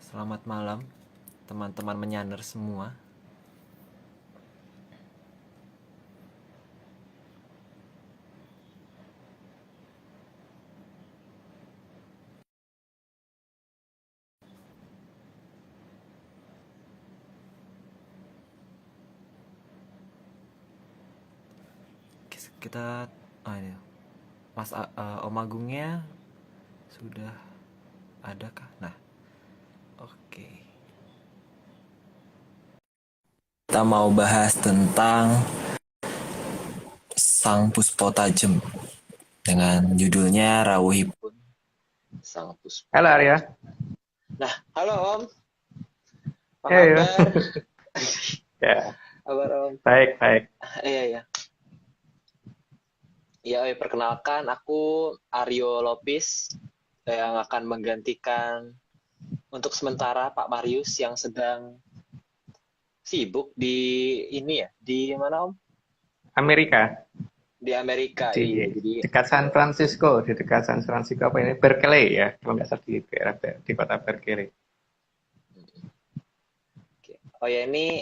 Selamat malam, teman-teman menyaner semua. Kita, ini, Om Agungnya sudah adakah? Nah, oke. Kita mau bahas tentang Sang Puspo Tajem dengan judulnya Rawuhipun Sang Puspo. Halo Arya. Nah, halo Om. Apa Hey, kabar? ya, Kabar Om. baik. Iya. Ya, perkenalkan aku Aryo Lopis yang akan menggantikan untuk sementara Pak Marius yang sedang sibuk di ini ya, di mana Om? Amerika, Di Amerika. di Iya, jadi dekat San Francisco, di dekat San Francisco apa ini? Berkeley ya, kalau nggak salah di daerah di kota Berkeley. oh ya ini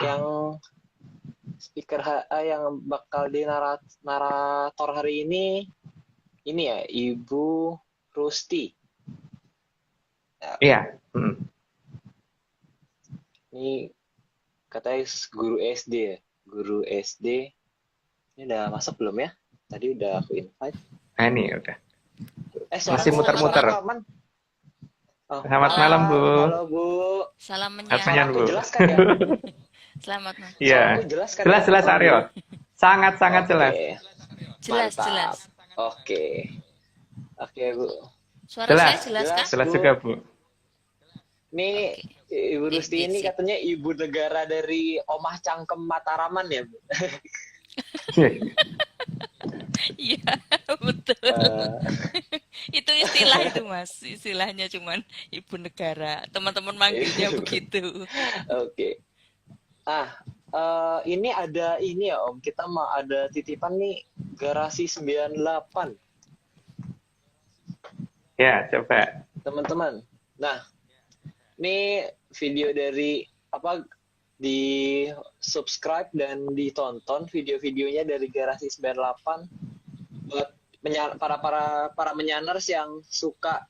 yang speaker yang bakal di narator hari ini ya Ibu Rusti. Ya, Iya. ini katanya guru SD ya, guru SD. Ini udah masuk belum ya? Tadi udah aku invite. Nah ini udah. Suara Masih muter-muter. aman. Oh, Selamat malam Bu. Halo Bu. Salam Suaranya, menyan. Bu. Jelas kan ya? Selamat Mas. Iya. Jelas Aryo. Sangat jelas. Jelas. Oke Bu. Suara Jelas. saya jelas kan? Jelas Bu. juga Bu. Ini Ibu Rusti ini katanya ibu negara dari Omah Cangkem Mataraman ya Bu? Iya, betul. Itu istilah itu Mas. Istilahnya cuman ibu negara. Teman-teman manggilnya begitu. Oke. Ini ada ini ya Om. Kita mau ada titipan nih Garasi 98. Ya, coba. Teman-teman. Nah, ini video dari di subscribe dan ditonton video-videonya dari Garasi 98 buat para menyaners yang suka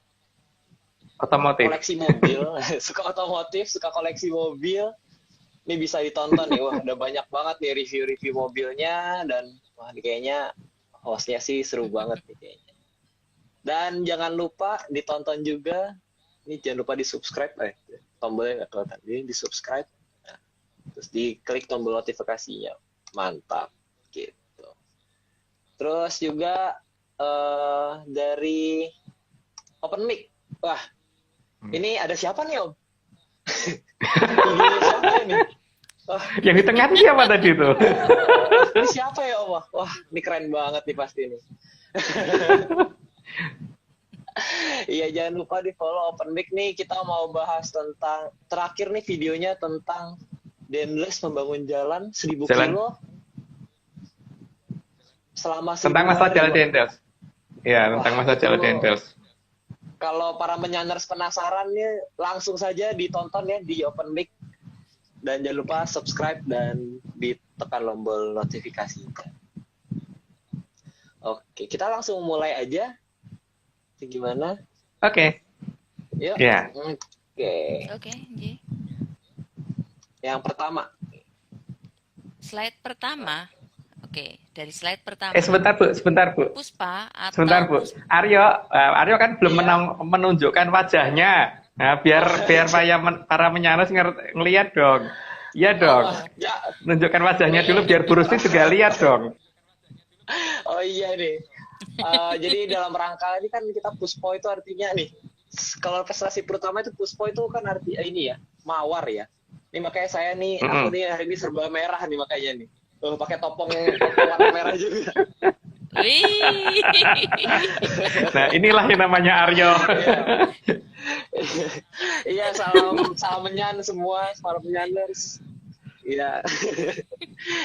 Otomotif. koleksi mobil, suka otomotif, suka koleksi mobil. Ini bisa ditonton nih. Wah, udah banyak banget nih review-review mobilnya dan wah ini kayaknya hostnya sih seru banget nih kayaknya. Dan jangan lupa ditonton juga. Ini jangan lupa di-subscribe tombolnya nggak kelihatan. Jadi di-subscribe. Nah, terus diklik tombol notifikasinya. Mantap gitu. Terus juga dari Open Mic. Wah, ini ada siapa nih Om? Ini siapa ini? Oh, Yang di tengah itu siapa tadi itu? ini siapa ya Om? Wah, ini keren banget nih pasti nih. Iya, jangan lupa di follow Open Mic nih. Kita mau bahas tentang terakhir nih videonya tentang Denles membangun jalan 1000 kilo selama Tentang masalah jalan Dendels. Ya, tentang masalah jalan Dendels. Kalau para menyaners penasaran nih, langsung saja ditonton ya di Open Mic. Dan jangan lupa subscribe dan ditekan tombol notifikasinya. Oke, kita langsung mulai aja. Gimana? Oke. Yuk. Ya. Oke, Ji. Yang pertama. Slide pertama. Oke, dari slide pertama. Sebentar Bu. Puspa atau Sebentar Bu. Aryo kan belum menunjukkan wajahnya. Nah, biar para menyanes ngelihat dong. Iya dong. Ya. Tunjukkan wajahnya dulu biar Bu Rusti juga lihat dong. Oh iya nih. Jadi dalam rangka ini kan kita Puspo itu artinya nih. Kalau prestasi pertama itu Puspo itu kan arti ini ya, mawar ya. Ini makanya saya nih, aku nih hari ini serba merah nih makanya nih. Pakai topong warna merah juga. Wih. Nah, inilah yang namanya Aryo. Iya, salam menyan semua, para penyanders. Iya.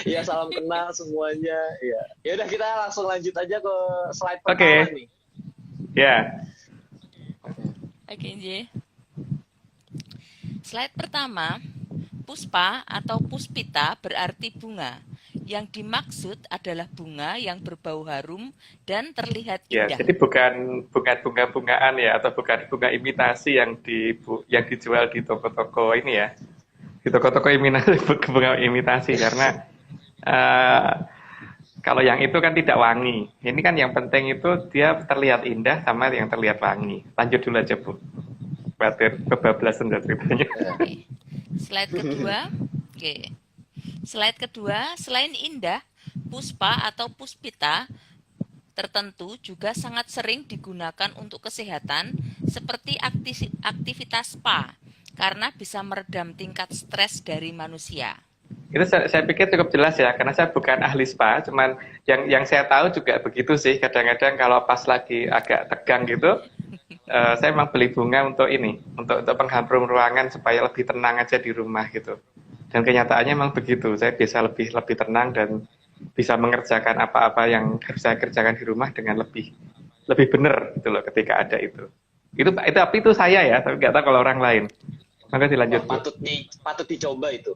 Iya, salam kenal semuanya. Iya. Ya udah kita langsung lanjut aja ke slide pertama nih. Ya. Oke, Ji. Slide pertama, puspa atau puspita berarti bunga. Yang dimaksud adalah bunga yang berbau harum dan terlihat Ya, indah. jadi bukan bunga-bungaan ya, atau bukan bunga imitasi yang dijual di toko-toko ini ya, di toko-toko imitasi, bunga imitasi karena eh, kalau yang itu kan tidak wangi. Ini kan yang penting itu dia terlihat indah sama yang terlihat wangi. Lanjut dulu aja Bu. Khawatir kebablasan ceritanya. Oke. Slide kedua. Oke. Slide kedua, selain indah, puspa atau puspita tertentu juga sangat sering digunakan untuk kesehatan seperti aktivitas spa karena bisa meredam tingkat stres dari manusia. Itu saya pikir cukup jelas ya, karena saya bukan ahli spa, cuman yang saya tahu juga begitu sih. Kadang-kadang kalau pas lagi agak tegang gitu, saya emang beli bunga untuk ini, untuk pengharum ruangan supaya lebih tenang aja di rumah gitu. Dan kenyataannya memang begitu. Saya bisa lebih tenang dan bisa mengerjakan apa-apa yang harus saya kerjakan di rumah dengan lebih benar gitu loh ketika ada itu. Tapi itu saya ya, tapi nggak tahu kalau orang lain. Maka dilanjut. Wah, patut dicoba itu.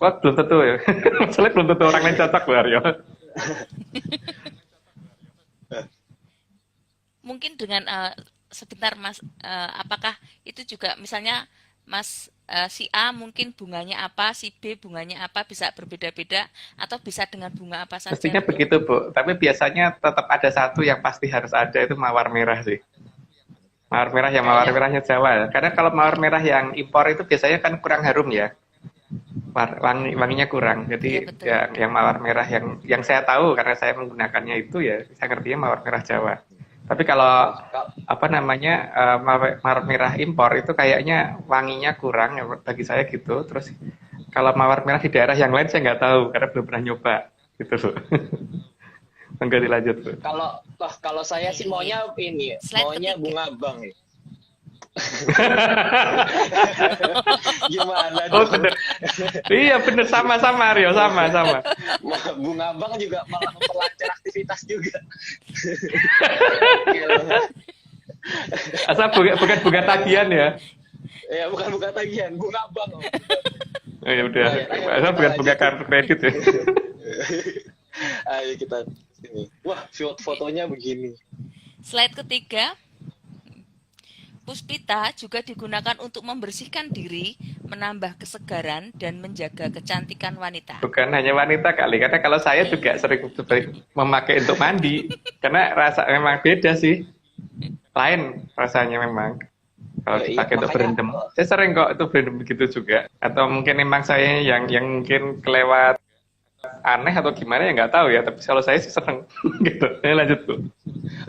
Wah, belum tentu ya. Masalahnya belum tentu orang lain cocok loh, Aryo. Mungkin dengan sebentar Mas, apakah itu juga misalnya Mas si A mungkin bunganya apa, si B bunganya apa, bisa berbeda-beda atau bisa dengan bunga apa saja? Mestinya begitu, Bu. Tapi biasanya tetap ada satu yang pasti harus ada, itu mawar merah sih. Mawar merah yang mawar merahnya Jawa. Karena kalau mawar merah yang impor itu biasanya kan kurang harum ya. Wanginya kurang. Jadi Ya, yang mawar merah yang saya tahu karena saya menggunakannya itu ya, saya ngertinya mawar merah Jawa. Tapi kalau apa namanya mawar merah impor itu kayaknya wanginya kurang ya, bagi saya gitu. Terus kalau mawar merah di daerah yang lain saya nggak tahu karena belum pernah nyoba gitu loh. Enggak dilanjut Bu. Kalau saya sih maunya ini, maunya bunga bang. Gimana Oh dong? bener. Iya bener, sama Rio, sama. Bunga bang juga malah memperlancar aktivitas juga. Asal bukan bunga tagihan ya. Ya bukan tagihan, bunga bang. Oh ya udah. Asal bukan bunga kartu kredit ya. Ayo kita sini. Wah, fotonya begini. Slide ketiga. Puspita juga digunakan untuk membersihkan diri, menambah kesegaran, dan menjaga kecantikan wanita. Bukan hanya wanita kali, karena kalau saya juga sering memakai untuk mandi. Karena rasa memang beda sih. Lain rasanya memang. Kalau dipakai untuk berendam. Saya sering kok itu berendam begitu juga. Atau mungkin memang saya yang mungkin kelewat aneh atau gimana ya nggak tahu ya, tapi kalau saya sih seneng gitu. Lanjut Bu.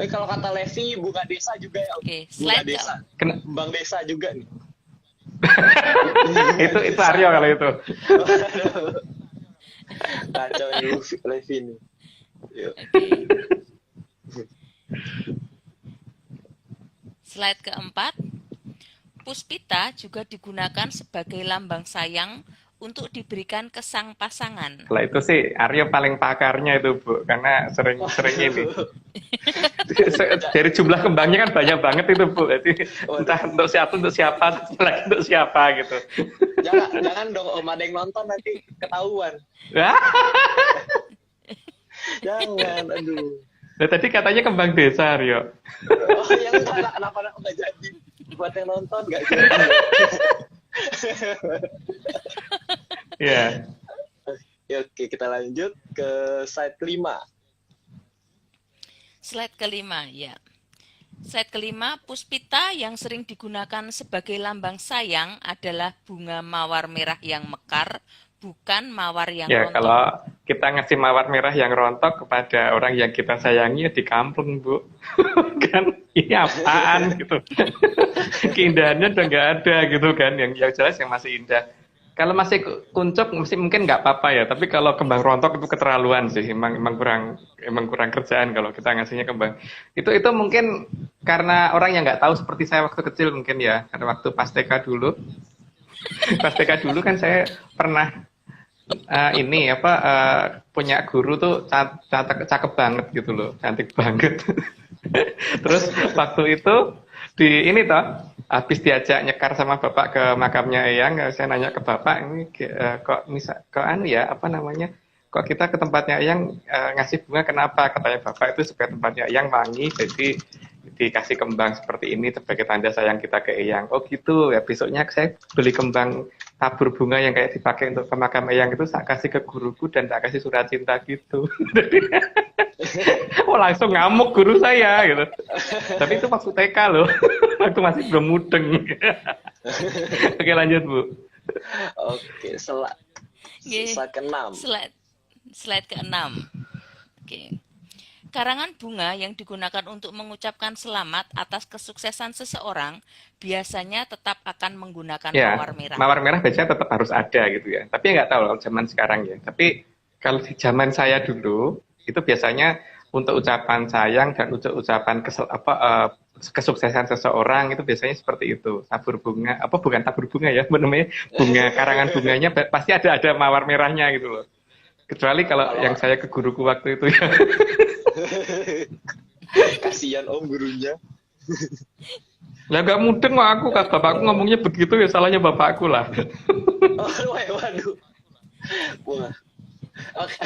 Kalau kata Levi, bunga desa juga ya. Oke, bunga slide desa. Bang desa juga nih. itu Aryo kalau itu. Kacau Levi nih. Yuk. Slide keempat. Puspita juga digunakan sebagai lambang sayang untuk diberikan ke sang pasangan. Lah itu sih Aryo paling pakarnya itu Bu, karena sering ini. Dari jumlah kembangnya kan banyak banget itu Bu. Jadi entah untuk siapa lagi untuk siapa gitu. Jangan dong Om, ada yang nonton nanti ketahuan. Jangan, aduh. Nah, tadi katanya kembang desa Aryo. Oh ya kenapa nggak jadi? Buat yang nonton nggak jadi. Ya. Ya, oke, kita lanjut ke slide kelima. Slide kelima, ya. Slide kelima, puspita yang sering digunakan sebagai lambang sayang adalah bunga mawar merah yang mekar, bukan mawar yang Ya, rontok. kalau kita ngasih mawar merah yang rontok kepada orang yang kita sayangi ya di kampung, Bu. Kan ini apaan gitu. Keindahannya udah nggak ada gitu kan, yang jelas yang masih indah. Kalau masih kuncup mungkin nggak apa-apa ya, tapi kalau kembang rontok itu keterlaluan sih, emang kurang kerjaan kalau kita ngasihnya kembang. Itu mungkin karena orang yang nggak tahu seperti saya waktu kecil mungkin ya, karena waktu pas TK dulu kan saya pernah punya guru tuh cakep banget gitu loh, cantik banget. Terus waktu itu habis diajak nyekar sama bapak ke makamnya Eyang, saya nanya ke bapak ini kok anu ya apa namanya, kok kita ke tempatnya Eyang ngasih bunga kenapa? Katanya bapak itu supaya tempatnya Eyang wangi, jadi dikasih kembang seperti ini sebagai tanda sayang kita ke Eyang. Oh gitu ya, besoknya saya beli kembang tabur bunga yang kayak dipakai untuk ke makam Eyang itu saya kasih ke guruku dan tak kasih surat cinta gitu. Oh langsung ngamuk guru saya gitu. Tapi itu waktu TK loh, waktu masih belum mudeng. Oke lanjut Bu. Oke, Oke, slide ke-6. slide ke-6. Oke. Karangan bunga yang digunakan untuk mengucapkan selamat atas kesuksesan seseorang biasanya tetap akan menggunakan Ya, mawar merah. mawar merah biasanya tetap harus ada gitu ya. Tapi nggak tahu loh zaman sekarang ya. Tapi kalau di zaman saya dulu itu biasanya untuk ucapan sayang dan untuk ucapan kesuksesan seseorang itu biasanya seperti itu. Tabur bunga, apa bukan tabur bunga ya, apa namanya, bunga karangan bunganya pasti ada mawar merahnya gitu loh. Kecuali kalau yang saya ke guruku waktu itu ya. Kasihan om gurunya. Ya nggak mudeng kok aku, kan bapakku ngomongnya begitu ya salahnya bapakku lah. Oh, waduh. Wah. Oke.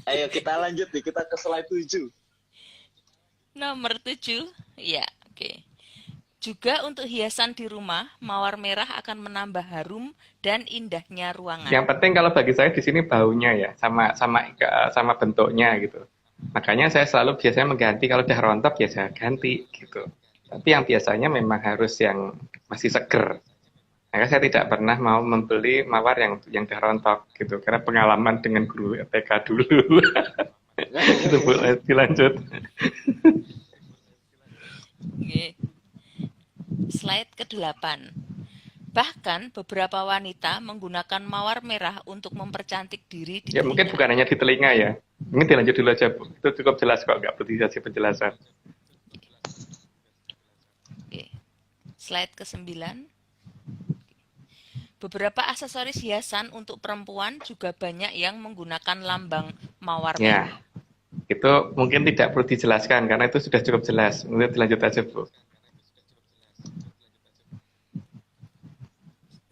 Ayo kita lanjut nih, kita ke slide 7. Nomor 7, ya, oke. Juga untuk hiasan di rumah, mawar merah akan menambah harum dan indahnya ruangan. Yang penting kalau bagi saya di sini baunya ya, sama bentuknya gitu. Makanya saya selalu biasanya mengganti kalau udah rontok ya saya ganti gitu. Tapi yang biasanya memang harus yang masih seger. Maka saya tidak pernah mau membeli mawar yang udah rontok gitu, karena pengalaman dengan guru TK dulu. Itu Bu, dilanjut. Oke. Slide ke-8. Bahkan beberapa wanita menggunakan mawar merah untuk mempercantik diri di Ya telinga. mungkin bukan hanya di telinga ya. Ini dilanjut dulu aja Bu. Itu cukup jelas kok, nggak perlu dikasih penjelasan. Oke. Slide ke-9. Beberapa aksesoris hiasan untuk perempuan juga banyak yang menggunakan lambang mawar merah. Ya, itu mungkin tidak perlu dijelaskan karena itu sudah cukup jelas. Mungkin dilanjut aja Bu.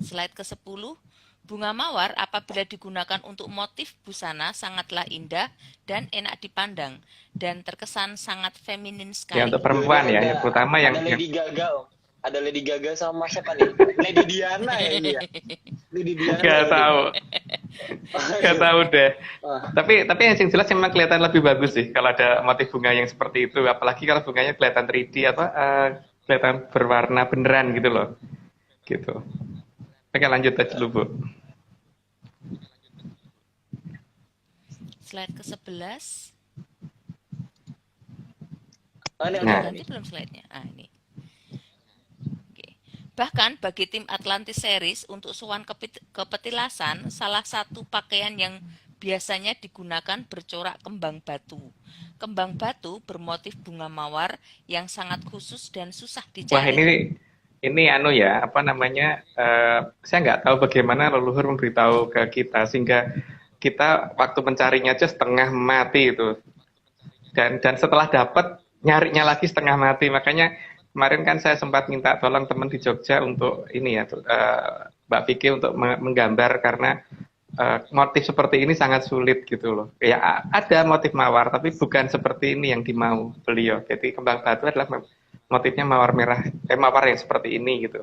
Slide ke-10. Bunga mawar apabila digunakan untuk motif busana sangatlah indah dan enak dipandang dan terkesan sangat feminin sekali. Ya untuk perempuan ya, yang terutama yang ada Lady Gaga om. Ada Lady Gaga sama siapa nih? Lady Diana ya ini ya. Lady Diana. Gak tahu deh. Tapi yang jelas memang kelihatan lebih bagus sih kalau ada motif bunga yang seperti itu. Apalagi kalau bunganya kelihatan 3D atau kelihatan berwarna beneran gitu loh. Gitu. Oke lanjut aja dulu Bu. Slide ke-11. Nanti belum slide-nya. Ini. Oke. Bahkan bagi tim Atlantis Series untuk sowan kepetilasan, salah satu pakaian yang biasanya digunakan bercorak kembang batu. Kembang batu bermotif bunga mawar yang sangat khusus dan susah dicari. Wah ini anu ya, apa namanya, saya nggak tahu bagaimana leluhur memberitahu ke kita sehingga kita waktu mencarinya aja setengah mati itu, dan setelah dapat nyarinya lagi setengah mati. Makanya kemarin kan saya sempat minta tolong teman di Jogja untuk ini ya, Mbak Vicky untuk menggambar karena motif seperti ini sangat sulit gitu loh. Ya ada motif mawar tapi bukan seperti ini yang dimau beliau. Jadi kembang batu adalah motifnya mawar merah, mawar yang seperti ini gitu.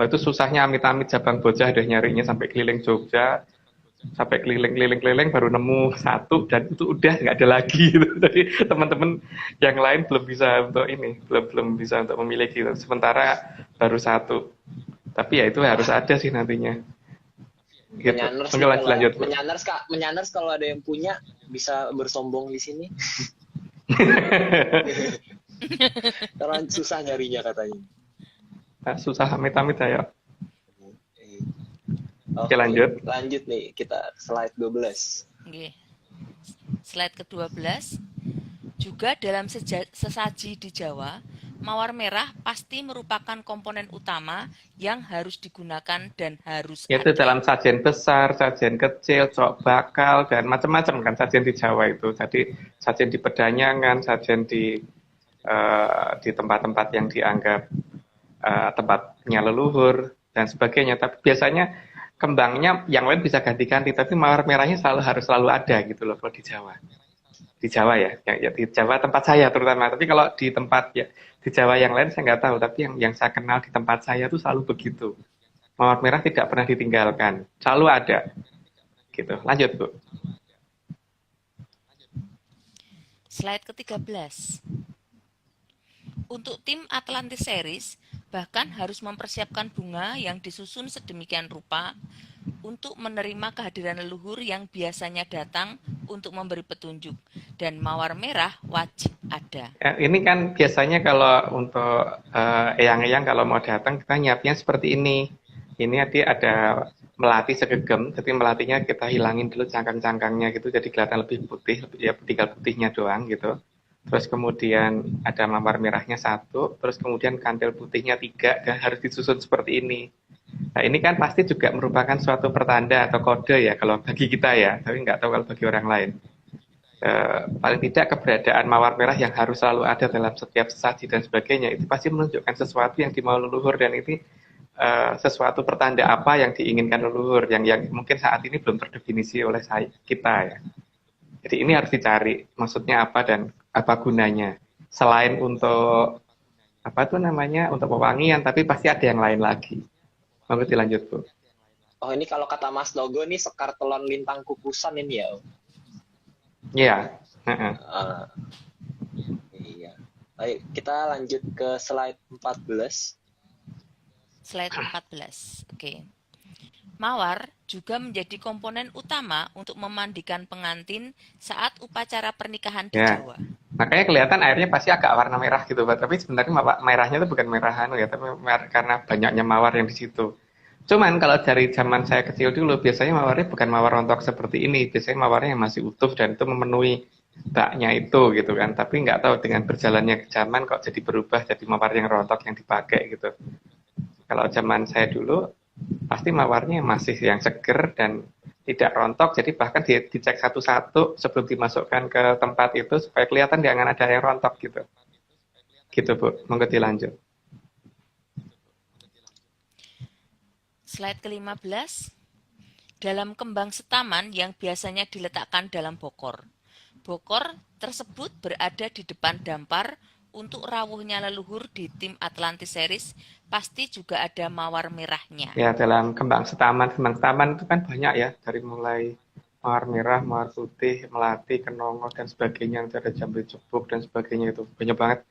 Oh, itu susahnya amit-amit Jabang Bocah udah nyarinya sampai keliling Jogja, sampai keliling baru nemu satu dan itu udah nggak ada lagi gitu. Jadi teman-teman yang lain belum bisa untuk ini, belum bisa untuk memiliki gitu. Sementara baru satu. Tapi ya itu harus ada sih nantinya. Gitu. Menyaners kalau ada yang punya bisa bersombong di sini. Karena susah nyarinya katanya. Susah amit-amit ya. Oke, lanjut. Lanjut nih, kita slide 12. Oke. Slide ke-12. Juga dalam sesaji di Jawa, mawar merah pasti merupakan komponen utama yang harus digunakan dan harus itu ada. Dalam sajian besar, sajian kecil, cok bakal, dan macam-macam kan sajian di Jawa itu. Jadi sajian di pedanyangan, sajian di tempat-tempat yang dianggap tempatnya leluhur dan sebagainya. Tapi biasanya kembangnya yang lain bisa ganti-ganti, tapi mawar merahnya harus selalu ada gitu loh kalau di Jawa. Di Jawa ya di Jawa tempat saya terutama. Tapi kalau di tempat ya di Jawa yang lain saya nggak tahu. Tapi yang saya kenal di tempat saya tuh selalu begitu. Mawar merah tidak pernah ditinggalkan, selalu ada. Gitu. Lanjut Bu. Slide ke-13. Untuk tim Atlantis Series, bahkan harus mempersiapkan bunga yang disusun sedemikian rupa untuk menerima kehadiran leluhur yang biasanya datang untuk memberi petunjuk. Dan mawar merah wajib ada. Ini kan biasanya kalau untuk eyang-eyang kalau mau datang kita nyiapnya seperti ini. Ini ada melati segegem, jadi melatinya kita hilangin dulu cangkang-cangkangnya gitu, jadi kelihatan lebih putih, ya tinggal putihnya doang gitu. Terus kemudian ada mawar merahnya 1, terus kemudian kantil putihnya 3, dan harus disusun seperti ini. Nah ini kan pasti juga merupakan suatu pertanda atau kode ya kalau bagi kita ya, tapi nggak tahu kalau bagi orang lain. Paling tidak keberadaan mawar merah yang harus selalu ada dalam setiap sesaji dan sebagainya, itu pasti menunjukkan sesuatu yang dimau leluhur, dan ini sesuatu pertanda apa yang diinginkan leluhur yang mungkin saat ini belum terdefinisi oleh kita ya. Jadi ini harus dicari maksudnya apa dan apa gunanya. Selain untuk apa tuh namanya untuk pewangian, tapi pasti ada yang lain lagi. Monggo dilanjut Bu. Oh ini kalau kata Mas Dogo nih sekar telon lintang kukusan ini ya. Iya. Iya. Baik, kita lanjut ke slide 14. Slide 14. Oke. Mawar juga menjadi komponen utama untuk memandikan pengantin saat upacara pernikahan di Jawa. Makanya kelihatan airnya pasti agak warna merah gitu, Pak. Tapi sebenarnya merahnya itu bukan merah ya, tapi karena banyaknya mawar yang di situ. Cuman kalau dari zaman saya kecil dulu, biasanya mawarnya bukan mawar rontok seperti ini. Biasanya mawarnya yang masih utuh dan itu memenuhi baknya itu gitu kan. Tapi nggak tahu dengan berjalannya zaman kok jadi berubah jadi mawar yang rontok yang dipakai gitu. Kalau zaman saya dulu, pasti mawarnya masih yang seger dan tidak rontok, jadi bahkan dicek satu-satu sebelum dimasukkan ke tempat itu supaya kelihatan jangan ada yang rontok gitu. Gitu Bu, monggo dilanjut. Slide ke-15. Dalam kembang setaman yang biasanya diletakkan dalam bokor. Bokor tersebut berada di depan dampar. Untuk rawuhnya leluhur di tim Atlantis Series pasti juga ada mawar merahnya. Ya, dalam kembang setaman itu kan banyak ya, dari mulai mawar merah, mawar putih, melati, kenongo dan sebagainya, ada jambe cebuk dan sebagainya, itu banyak banget.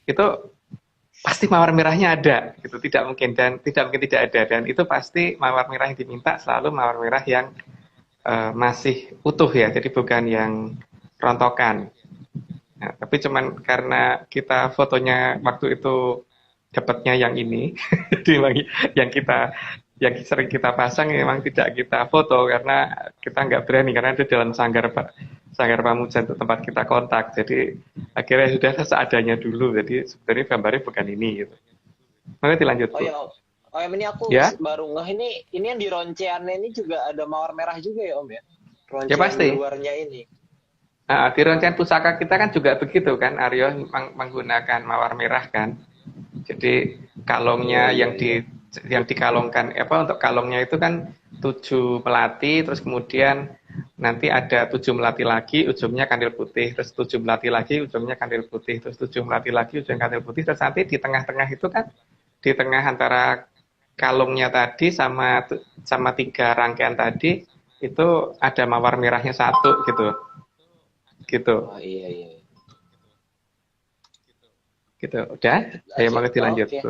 Itu pasti mawar merahnya ada, gitu, tidak mungkin tidak ada, dan itu pasti mawar merah yang diminta selalu mawar merah yang masih utuh ya, jadi bukan yang rontokan. Nah, tapi cuman karena kita fotonya waktu itu dapatnya yang ini, jadi yang sering kita pasang memang tidak kita foto karena kita nggak berani karena itu dalam sanggar Pamujan untuk tempat kita kontak. Jadi akhirnya sudah seadanya dulu. Jadi sebenarnya gambarnya bukan ini gitu. Maka dilanjut. Oh ya, ini aku baru ini yang di ronceannya ini juga ada mawar merah juga ya Om ya? Roncean ya, pasti. Di luarnya ini. Nah, di roncean pusaka kita kan juga begitu kan, Aryo menggunakan mawar merah kan. Jadi kalungnya yang dikalungkan untuk kalungnya itu kan 7 melati, terus kemudian nanti ada 7 melati lagi ujungnya kandil putih, terus 7 melati lagi ujungnya kandil putih, terus 7 melati lagi ujungnya kandil putih, terus nanti di tengah-tengah itu kan di tengah antara kalungnya tadi sama 3 rangkaian tadi itu ada mawar merahnya 1 gitu. Oh iya. Gitu. Udah? Ayo mau dilanjut. Okay.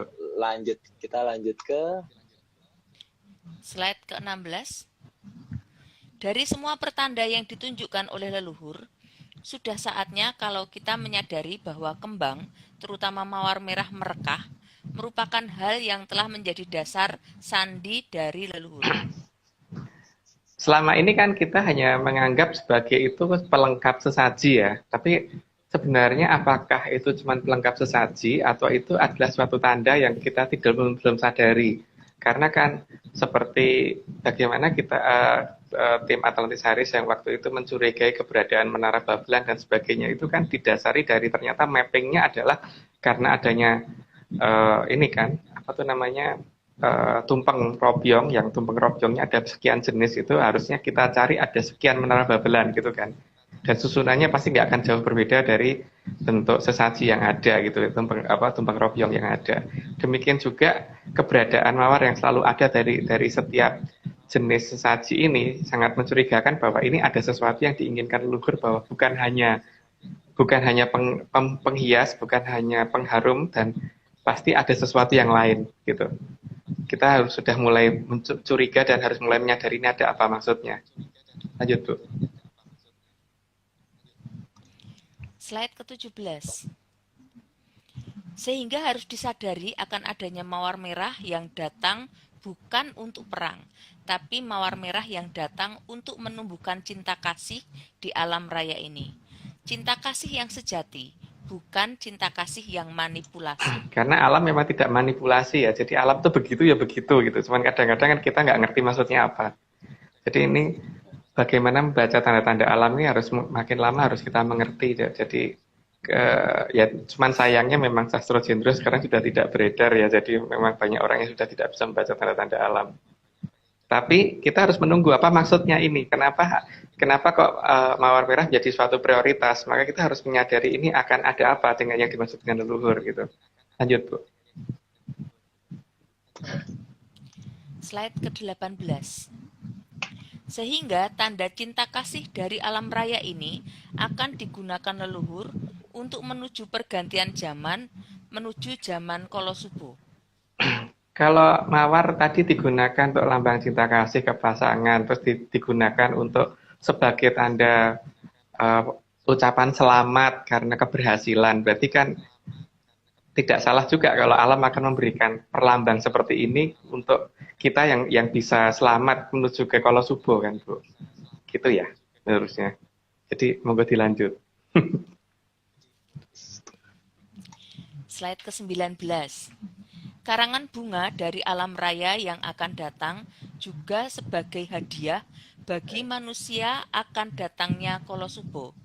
Kita lanjut ke slide ke-16. Dari semua pertanda yang ditunjukkan oleh leluhur, sudah saatnya kalau kita menyadari bahwa kembang, terutama mawar merah merekah, merupakan hal yang telah menjadi dasar sandi dari leluhur. Selama ini kan kita hanya menganggap sebagai itu pelengkap sesaji ya, tapi sebenarnya apakah itu cuma pelengkap sesaji atau itu adalah suatu tanda yang kita belum sadari? Karena kan seperti bagaimana kita tim Atlantis Series yang waktu itu mencurigai keberadaan Menara Babelan dan sebagainya itu kan didasari dari ternyata mappingnya adalah karena adanya ini kan apa tuh namanya tumpeng robyong, yang tumpeng robyongnya ada sekian jenis, itu harusnya kita cari ada sekian menara babelan gitu kan. Dan susunannya pasti nggak akan jauh berbeda dari bentuk sesaji yang ada gitu, tumpeng robyong yang ada. Demikian juga keberadaan mawar yang selalu ada dari setiap jenis sesaji ini sangat mencurigakan bahwa ini ada sesuatu yang diinginkan leluhur, bahwa bukan hanya penghias, bukan hanya pengharum, dan pasti ada sesuatu yang lain gitu. Kita harus sudah mulai curiga dan harus mulai menyadari ini ada apa maksudnya. Lanjut, Bu. Slide ke-17. Sehingga harus disadari akan adanya mawar merah yang datang bukan untuk perang, tapi mawar merah yang datang untuk menumbuhkan cinta kasih di alam raya ini. Cinta kasih yang sejati, bukan cinta kasih yang manipulasi. Karena alam memang tidak manipulasi ya, jadi alam tuh begitu ya begitu gitu. Cuman kadang-kadang kan kita nggak ngerti maksudnya apa. Jadi ini bagaimana membaca tanda-tanda alam ini harus makin lama harus kita mengerti. Jadi ya cuman sayangnya memang sastra genre sekarang sudah tidak beredar ya, jadi memang banyak orang yang sudah tidak bisa membaca tanda-tanda alam. Tapi kita harus menunggu apa maksudnya ini, kenapa kok mawar merah menjadi suatu prioritas, maka kita harus menyadari ini akan ada apa dengan yang dimaksud dengan leluhur gitu. Lanjut, Bu. Slide ke-18. Sehingga tanda cinta kasih dari alam raya ini akan digunakan leluhur untuk menuju pergantian zaman, menuju zaman Kolosubo. Kalau mawar tadi digunakan untuk lambang cinta kasih ke pasangan, terus digunakan untuk sebagai tanda ucapan selamat karena keberhasilan, berarti kan tidak salah juga kalau alam akan memberikan perlambang seperti ini untuk kita yang bisa selamat menuju ke Kolosubo kan, Bu. Gitu ya, menurutnya. Jadi monggo dilanjut. Slide ke-19. Karangan bunga dari alam raya yang akan datang juga sebagai hadiah bagi manusia akan datangnya Kolosubo.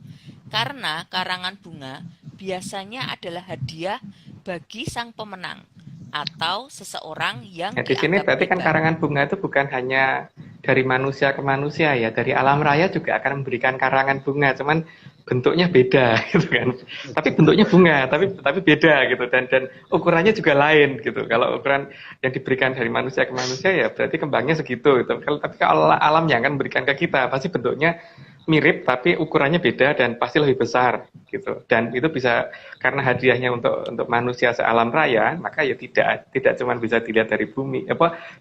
Karena karangan bunga biasanya adalah hadiah bagi sang pemenang atau seseorang yang di sini berarti kan karangan bunga itu bukan hanya dari manusia ke manusia ya, dari alam raya juga akan memberikan karangan bunga, cuman bentuknya beda gitu kan. Tapi bentuknya bunga, tapi beda gitu, dan ukurannya juga lain gitu. Kalau ukuran yang diberikan dari manusia ke manusia ya berarti kembangnya segitu gitu. Tapi kalau alam yang akan memberikan ke kita pasti bentuknya mirip tapi ukurannya beda dan pasti lebih besar gitu. Dan itu bisa karena hadiahnya untuk manusia sealam raya, maka ya tidak cuma bisa dilihat dari bumi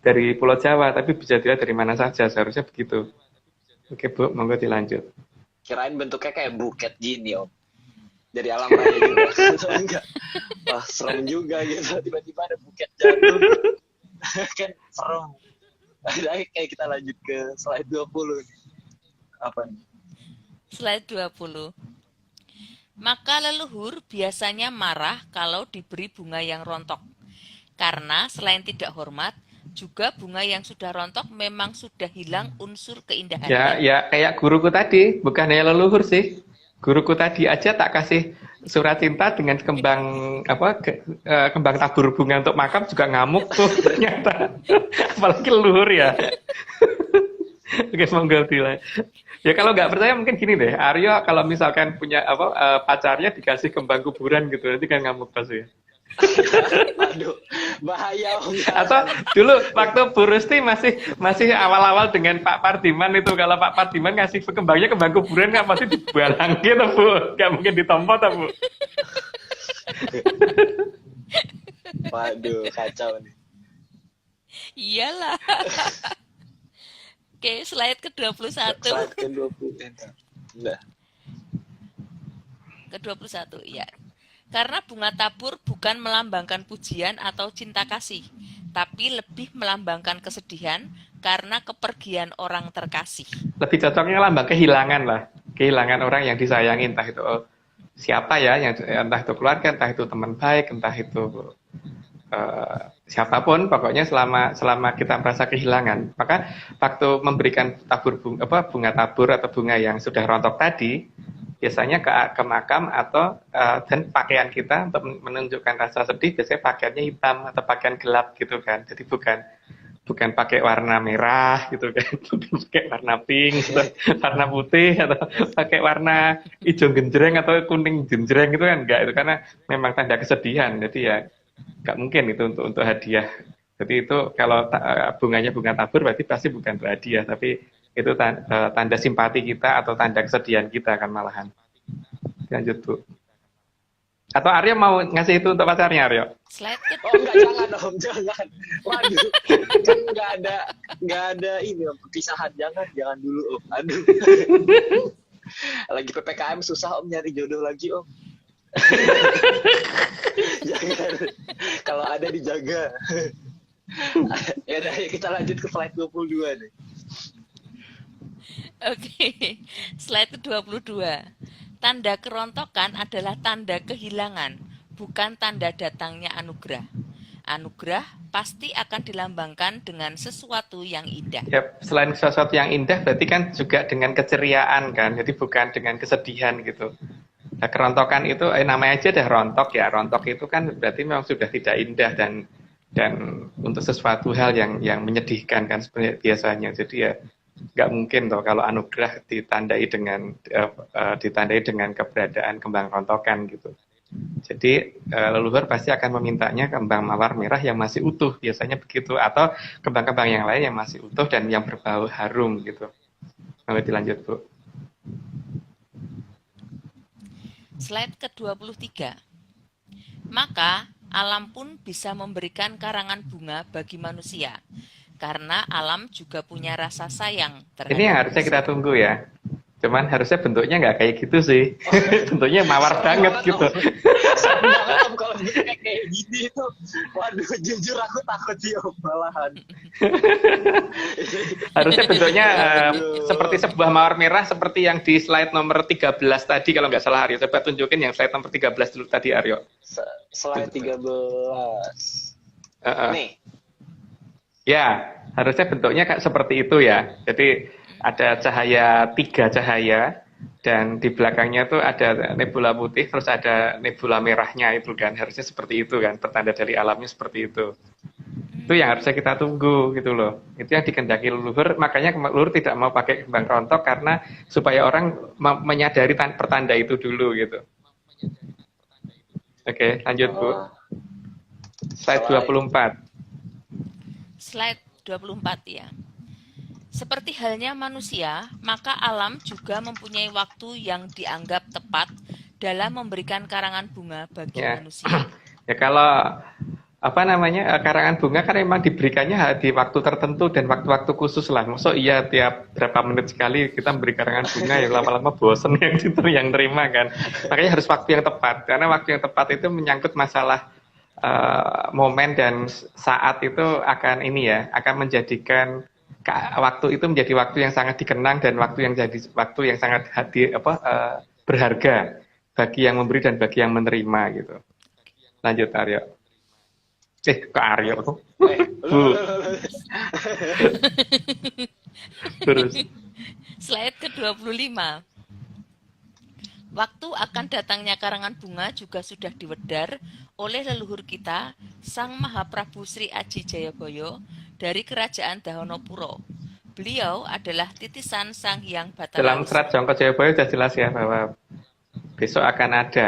dari Pulau Jawa, tapi bisa dilihat dari mana saja, seharusnya begitu. Oke, Bu, monggo dilanjut. Kirain bentuknya kayak buket gini, Om. Dari alam raya juga. Enggak. Wah, serem juga gitu. Tiba-tiba ada buket jagung. Kan serem. Kayak kita lanjut ke slide 20 nih. Apa nih? Slide 20. Maka leluhur biasanya marah kalau diberi bunga yang rontok. Karena selain tidak hormat, juga bunga yang sudah rontok memang sudah hilang unsur keindahannya. Ya kayak guruku tadi, bukan hanya leluhur sih. Guruku tadi aja tak kasih surat cinta dengan kembang tabur bunga untuk makam juga ngamuk tuh ternyata. Apalagi leluhur ya. Oke, monggo Dila. Ya kalau nggak percaya mungkin gini deh, Aryo kalau misalkan punya pacarnya dikasih kembang kuburan gitu, nanti kan ngamuk pasti ya. Aduh, bahaya. Atau dulu waktu Bu Rusti masih awal-awal dengan Pak Pardiman itu, kalau Pak Pardiman ngasih kembangnya kembang kuburan nggak pasti dibuang gitu, Bu, nggak mungkin ditompo tak, Bu. Waduh, kacau nih. Iyalah. Oke, slide ke-21. Slide ke-20. Udah. Ke-21, ya. Karena bunga tabur bukan melambangkan pujian atau cinta kasih, tapi lebih melambangkan kesedihan karena kepergian orang terkasih. Lebih cocoknya lambang kehilangan lah. Kehilangan orang yang disayangi, entah itu siapa ya, yang entah itu keluarga, entah itu teman baik, entah itu siapapun, pokoknya selama kita merasa kehilangan, maka waktu memberikan bunga tabur atau bunga yang sudah rontok tadi, biasanya ke makam atau dan pakaian kita untuk menunjukkan rasa sedih biasanya pakaiannya hitam atau pakaian gelap gitu kan. Jadi bukan pakai warna merah gitu kan, bukan pakai warna pink atau warna putih atau pakai warna hijau genjreng atau kuning genjreng gitu kan enggak, itu karena memang tanda kesedihan. Jadi ya nggak mungkin itu untuk hadiah. Jadi itu kalau bunganya bunga tabur berarti pasti bukan hadiah, tapi itu tanda simpati kita atau tanda kesedihan kita kan malahan. Lanjut Bu. Atau Aryo mau ngasih itu untuk pacarnya Aryo? Slide Oh enggak, jangan Om, jangan. Waduh, kan nggak ada ini Om, perpisahan, jangan dulu Om. Aduh. Lagi PPKM susah Om nyari jodoh lagi Om. Jangan. Kalau ada dijaga. Ya udah, kita lanjut ke slide 22 nih. Oke, slide ke-22. Tanda kerontokan adalah tanda kehilangan, bukan tanda datangnya anugerah. Anugerah pasti akan dilambangkan dengan sesuatu yang indah. Ya, selain sesuatu yang indah, berarti kan juga dengan keceriaan kan, jadi bukan dengan kesedihan gitu. Nah, kerontokan itu namanya aja dah rontok ya. Rontok itu kan berarti memang sudah tidak indah dan untuk sesuatu hal yang menyedihkan kan sebenarnya biasanya. Jadi ya nggak mungkin toh kalau anugerah ditandai dengan keberadaan kembang rontokan gitu. Jadi leluhur pasti akan memintanya kembang mawar merah yang masih utuh, biasanya begitu, atau kembang-kembang yang lain yang masih utuh dan yang berbau harum gitu. Lalu dilanjut Bu. Slide ke-23. Maka alam pun bisa memberikan karangan bunga bagi manusia, karena alam juga punya rasa sayang terhadap Ini yang harusnya kita manusia. tunggu ya. Cuman harusnya bentuknya nggak kayak gitu sih. Bentuknya mawar banget gitu. Serem banget Om kalau bentuknya kayak gini tuh. Waduh, jujur aku takut sih Om malahan. Harusnya bentuknya Aduh. seperti sebuah mawar merah seperti yang di slide nomor 13 tadi kalau nggak salah Aryo. Coba tunjukin yang slide nomor 13 dulu tadi Aryo. Slide 13. Nih. Ya, harusnya bentuknya seperti itu ya. Jadi ada cahaya, 3 cahaya, dan di belakangnya tuh ada nebula putih, terus ada nebula merahnya itu kan. Harusnya seperti itu kan, pertanda dari alamnya seperti itu. Itu yang harusnya kita tunggu gitu loh. Itu yang dikehendaki leluhur, makanya leluhur tidak mau pakai kembang rontok karena supaya orang menyadari pertanda itu dulu gitu. Oke, lanjut Bu. Slide 24. Slide 24 ya. Seperti halnya manusia, maka alam juga mempunyai waktu yang dianggap tepat dalam memberikan karangan bunga bagi Ya. manusia. Ya kalau karangan bunga kan memang diberikannya di waktu tertentu dan waktu-waktu khusus lah. Maksud iya tiap berapa menit sekali kita memberi karangan bunga yang lama-lama bosen yang itu yang terima kan. Makanya harus waktu yang tepat karena waktu yang tepat itu menyangkut masalah momen dan saat itu akan menjadikan waktu itu menjadi waktu yang sangat dikenang dan waktu yang sangat berharga bagi yang memberi dan bagi yang menerima gitu. Lanjut Aryo. Ke Aryo tuh. Terus. Slide ke-25. Waktu akan datangnya karangan bunga juga sudah diwedar oleh leluhur kita, Sang Mahaprabu Sri Aji Jayabaya dari Kerajaan Dahonopuro. Beliau adalah titisan Sang Hyang Batara. Dalam serat Jongko Jayabaya sudah jelas ya bahwa besok akan ada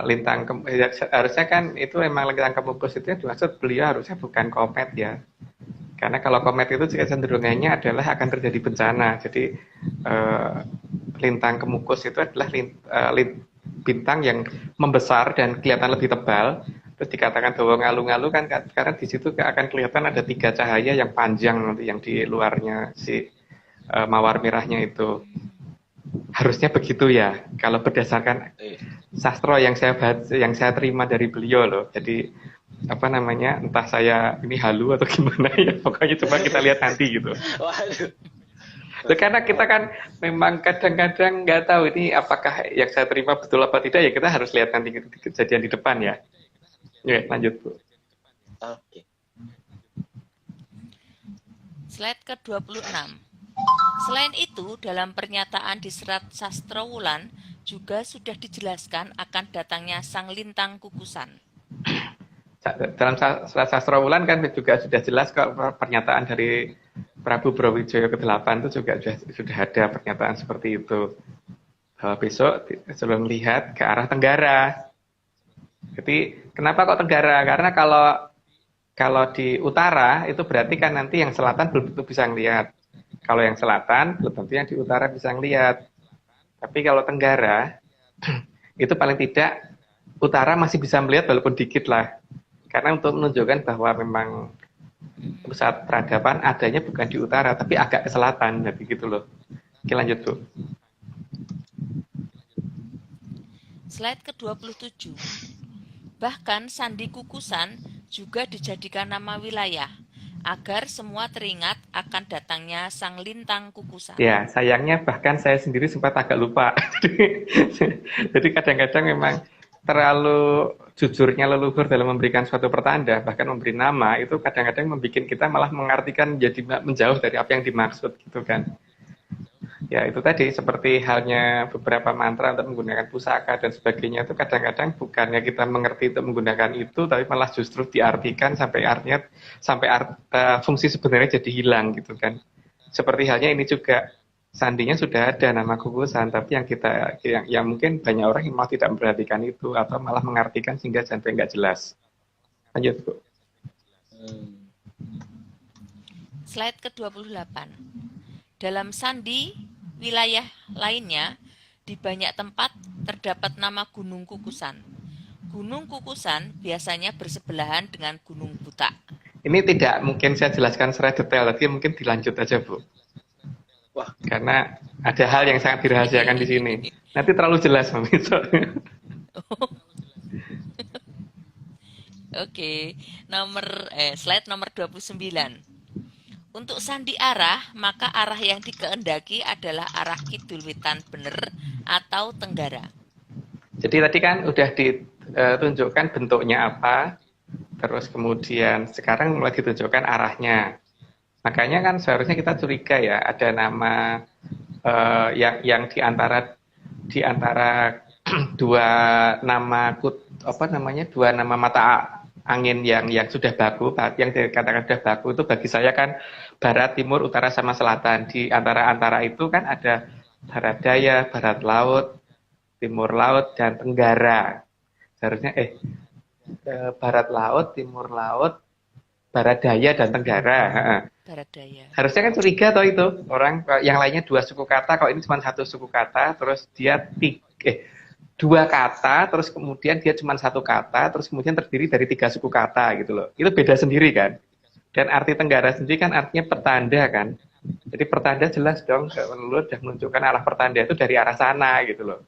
lintang harusnya kan itu memang lintang kemukus itu yang dimaksud beliau harusnya bukan komet ya. Karena kalau komet itu cenderungannya adalah akan terjadi bencana. Jadi lintang kemukus itu adalah bintang yang membesar dan kelihatan lebih tebal. Terus dikatakan bahwa ngalu-ngalu kan karena di situ akan kelihatan ada 3 cahaya yang panjang nanti yang di luarnya si mawar merahnya itu. Harusnya begitu ya. Kalau berdasarkan sastra yang saya terima dari beliau loh. Jadi entah saya ini halu atau gimana ya. Pokoknya coba kita lihat nanti gitu. Waduh. Karena kita kan memang kadang-kadang nggak tahu ini apakah yang saya terima betul apa tidak ya kita harus lihat nanti kejadian di depan ya. Oke, lanjut Bu. Oke. Slide ke-26. Selain itu, dalam pernyataan di Serat Sastrawulan juga sudah dijelaskan akan datangnya sang lintang kukusan. Dalam sastra Wulan kan juga sudah jelas kok pernyataan dari Prabu Brawijaya ke-8 itu juga sudah ada pernyataan seperti itu. Bahwa besok sebelum melihat ke arah tenggara. Jadi kenapa kok tenggara? Karena kalau di utara itu berarti kan nanti yang selatan belum tentu bisa ngelihat. Kalau yang selatan belum tentu yang di utara bisa ngelihat. Tapi kalau tenggara itu paling tidak utara masih bisa melihat walaupun dikit lah. Karena untuk menunjukkan bahwa memang pusat peradaban adanya bukan di utara tapi agak ke selatan, jadi gitu loh. Oke, lanjut Bu. Slide ke-27. Bahkan Sandi Kukusan juga dijadikan nama wilayah agar semua teringat akan datangnya sang lintang kukusan. Ya, sayangnya bahkan saya sendiri sempat agak lupa. Jadi kadang-kadang memang terlalu jujurnya leluhur dalam memberikan suatu pertanda, bahkan memberi nama, itu kadang-kadang membuat kita malah mengartikan jadi menjauh dari apa yang dimaksud gitu kan. Ya itu tadi seperti halnya beberapa mantra untuk menggunakan pusaka dan sebagainya itu kadang-kadang bukannya kita mengerti untuk menggunakan itu, tapi malah justru diartikan sampai artinya fungsi sebenarnya jadi hilang gitu kan. Seperti halnya ini juga sandinya sudah ada nama kukusan, tapi yang mungkin banyak orang yang malah tidak memperhatikan itu atau malah mengartikan sehingga sampai nggak jelas. Lanjut Bu. Slide ke-28. Dalam sandi wilayah lainnya, di banyak tempat terdapat nama Gunung Kukusan. Gunung Kukusan biasanya bersebelahan dengan Gunung Butak. Ini tidak mungkin saya jelaskan secara detail, tapi mungkin dilanjut aja Bu. Wah, Karena ada hal yang sangat dirahasiakan di sini. Nanti terlalu jelas Om. Oke, slide nomor 29. Untuk sandi arah, maka arah yang dikehendaki adalah arah kidul wetan bener atau tenggara. Jadi tadi kan udah ditunjukkan bentuknya apa, terus kemudian sekarang mulai ditunjukkan arahnya. Makanya kan seharusnya kita curiga ya ada nama yang di antara dua nama dua nama mata angin yang sudah baku, yang dikatakan sudah baku itu bagi saya kan barat, timur, utara sama selatan. Di antara itu kan ada barat daya, barat laut, timur laut dan tenggara. Seharusnya barat laut, timur laut, barat daya dan tenggara. Barat daya. Harusnya kan curiga toh itu orang yang lainnya dua suku kata, kalau ini cuma satu suku kata, terus dia dua kata, terus kemudian dia cuma satu kata, terus kemudian terdiri dari tiga suku kata gitu loh. Itu beda sendiri kan. Dan arti tenggara sendiri kan artinya pertanda kan. Jadi pertanda jelas dong, lu udah menunjukkan arah pertanda itu dari arah sana gitu loh.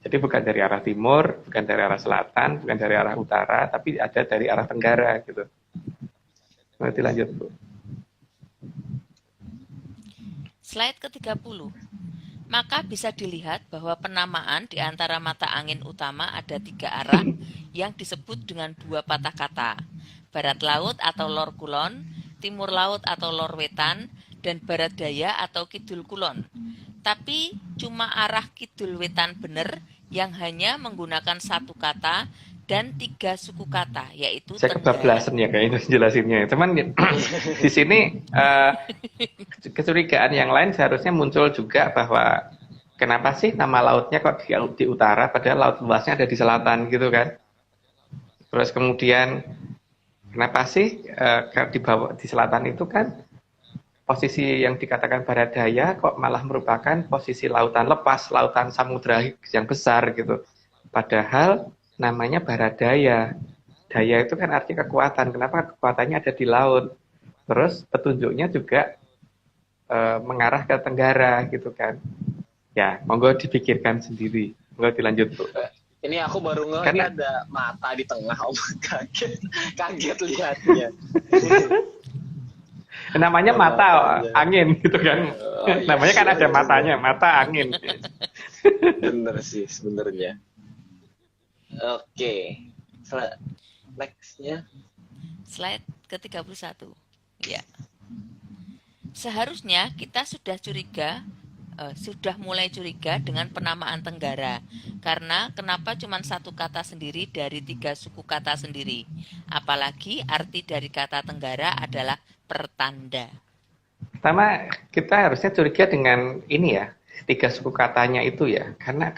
Jadi bukan dari arah timur, bukan dari arah selatan, bukan dari arah utara, tapi ada dari arah tenggara gitu. Nanti lanjut Bu. Slide ke-30. Maka bisa dilihat bahwa penamaan di antara mata angin utama ada tiga arah yang disebut dengan dua patah kata. Barat laut atau lor kulon, timur laut atau lor wetan, dan barat daya atau kidul kulon. Tapi cuma arah kidul wetan bener yang hanya menggunakan satu kata dan tiga suku kata, yaitu saya kebablasan ya kayaknya jelasinnya. Cuman di sini kecurigaan yang lain seharusnya muncul juga bahwa kenapa sih nama lautnya kok di utara padahal laut luasnya ada di selatan gitu kan. Terus kemudian kenapa sih di selatan itu kan posisi yang dikatakan barat daya kok malah merupakan posisi lautan lepas, lautan samudra yang besar gitu. Padahal namanya barat daya. Daya itu kan artinya kekuatan. Kenapa kekuatannya ada di laut? Terus petunjuknya juga mengarah ke tenggara gitu kan. Ya, monggo dipikirkan sendiri. Monggo dilanjut Bu. ini aku baru ngeh Karena ini ada mata di tengah Om. Kaget lihatnya. namanya mata angin gitu kan. Oh, iya. Namanya kan ada matanya, mata angin. Bener sih sebenarnya. Oke. Next-nya. Slide ke-31. Ya. Seharusnya kita sudah mulai curiga dengan penamaan Tenggara. Karena kenapa cuma satu kata sendiri dari 3 suku kata sendiri? Apalagi arti dari kata Tenggara adalah pertanda. Pertama, kita harusnya curiga dengan ini ya, 3 suku katanya itu ya. Karena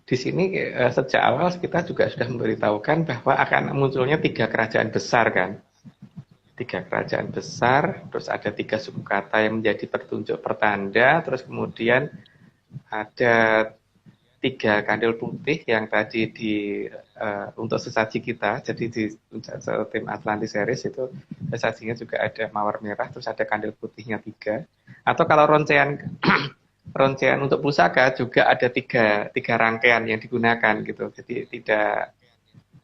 di sini sejak awal kita juga sudah memberitahukan bahwa akan munculnya 3 kerajaan besar kan. 3 kerajaan besar, terus ada 3 suku kata yang menjadi petunjuk pertanda, terus kemudian ada 3 kandil putih yang tadi untuk sesaji kita, jadi di tim Atlantis Series itu sesajinya juga ada mawar merah, terus ada kandil putihnya 3. Atau kalau rangkaian untuk pusaka juga ada tiga rangkaian yang digunakan gitu, jadi tidak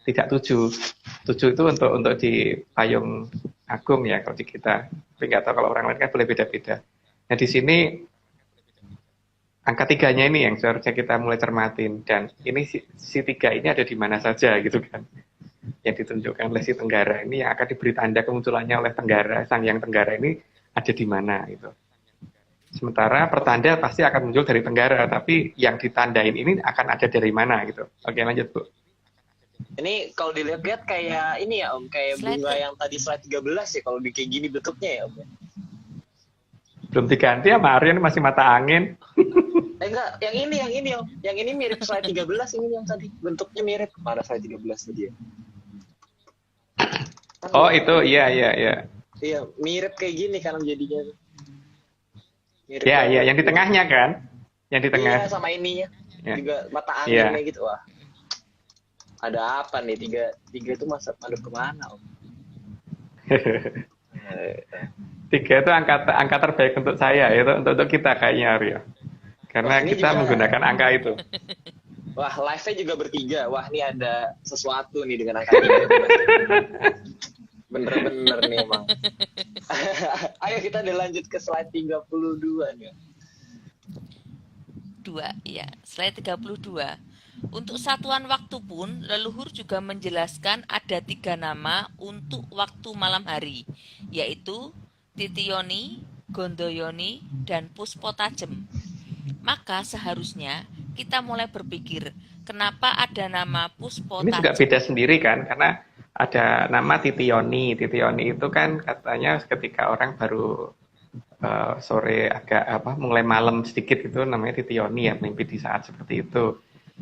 7 itu untuk di payung agung ya kalau di kita, tapi nggak tahu kalau orang lain kan boleh beda-beda. Nah di sini angka 3-nya ini yang seharusnya kita mulai cermatin, dan ini si 3 ini ada di mana saja gitu kan, yang ditunjukkan oleh si Tenggara ini, yang akan diberi tanda kemunculannya oleh Tenggara, sang yang Tenggara ini ada di mana gitu. Sementara pertanda pasti akan muncul dari Tenggara, tapi yang ditandain ini akan ada dari mana gitu. Oke lanjut Bu. Ini kalau dilihat-lihat kayak ini ya Om, kayak bunga yang tadi slide 13 ya, kalau di kayak gini bentuknya ya Om. Belum diganti ya Marian, masih mata angin. Enggak, yang ini Om. Yang ini mirip slide 13, ini yang tadi bentuknya mirip pada slide 13 tadi ya. Oh itu, iya. Iya, mirip kayak gini kan jadinya. Mirip ya, yang di tengahnya kan? Yang di tengah. Iya, sama ininya. Ya. Juga mata anginnya gitu, wah. Ada apa nih, tiga itu madep kemana Om? 3 itu angka terbaik untuk saya, itu untuk kita kayaknya Aryo. Karena kita juga menggunakan angka itu. Wah, live-nya juga bertiga. Wah, ini ada sesuatu nih dengan angka 3. Bener-bener nih emang. Ayo kita dilanjut ke slide 32 nih. 2, ya, slide 32. Untuk satuan waktu pun, leluhur juga menjelaskan ada 3 nama untuk waktu malam hari, yaitu Titiyoni, Gondoyoni, dan Puspotajem. Maka seharusnya kita mulai berpikir, kenapa ada nama Puspotajem? Ini juga beda sendiri kan, karena ada nama Titiyoni. Titiyoni itu kan katanya ketika orang baru sore agak mulai malam sedikit itu namanya Titiyoni ya, mimpi di saat seperti itu.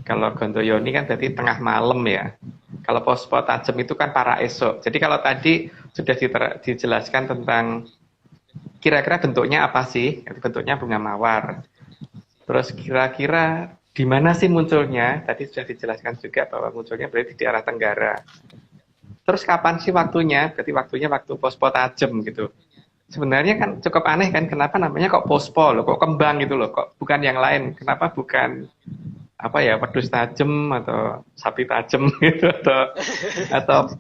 Kalau Gondoyoni kan berarti tengah malam ya. Kalau Puspotajem itu kan para esok. Jadi kalau tadi sudah dijelaskan tentang kira-kira bentuknya apa sih? Bentuknya bunga mawar. Terus kira-kira di mana sih munculnya? Tadi sudah dijelaskan juga bahwa munculnya berarti di arah Tenggara. Terus kapan sih waktunya? Berarti waktunya waktu Puspotajem gitu. Sebenarnya kan cukup aneh kan, kenapa namanya kok Pospo loh, kok kembang gitu loh, kok bukan yang lain? Kenapa bukan wedus tajem atau sapi tajem gitu, atau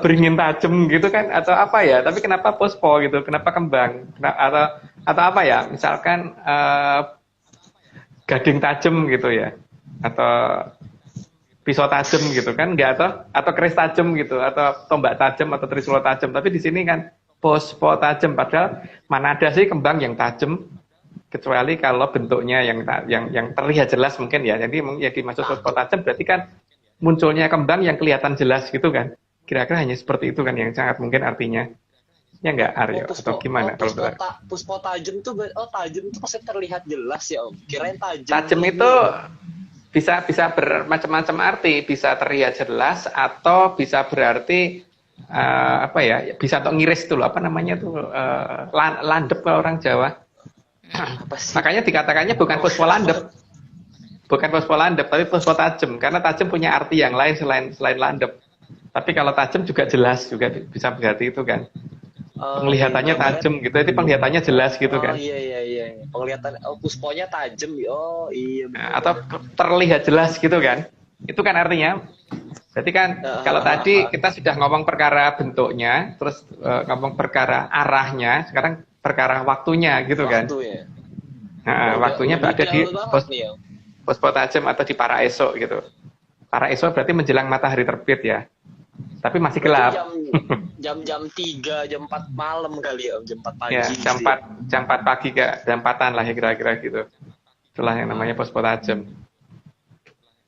beringin tajem gitu kan, atau apa ya? Tapi kenapa Pospo gitu? Kenapa kembang? Atau apa ya? Misalkan gading tajem gitu ya, atau pisau tajem gitu kan? Enggak, atau keris tajem gitu, atau tombak tajem atau trisula tajem. Tapi di sini kan Pospo tajem, padahal mana ada sih kembang yang tajem, kecuali kalau bentuknya yang terlihat jelas mungkin ya. Jadi yang dimaksud Pospo tajem berarti kan munculnya kembang yang kelihatan jelas gitu kan. Kira-kira hanya seperti itu kan yang sangat mungkin artinya. Ya enggak Aryo? Atau gimana kalau Puspo tajem tuh, tajem itu pasti terlihat jelas ya Om. Kirain tajem. Tajem itu bisa bermacam-macam arti, bisa terlihat jelas atau bisa berarti bisa untuk ngiris tuh, landep kalau orang Jawa. Makanya dikatakannya bukan Pospo landep, tapi Pospo tajem, karena tajem punya arti yang lain selain landep. Tapi kalau tajem juga jelas, juga bisa berarti itu kan. Penglihatannya tajem gitu, itu penglihatannya jelas gitu kan. Iya. Penglihatan pusponya tajem. Oh iya. Atau terlihat jelas gitu kan. Itu kan artinya. Berarti kan kalau tadi kita sudah ngomong perkara bentuknya, terus ngomong perkara arahnya, sekarang perkara waktunya gitu kan. Ya. Nah, waktunya ada di Puspotajem atau di para esok gitu. Para esok berarti menjelang matahari terbit ya. Tapi masih gelap. jam 3, jam 4 malam kali ya, jam 4 pagi Ya, gitu. jam 4 pagi ke jam 4-an lah ya kira-kira gitu. Itulah yang namanya pos tajem.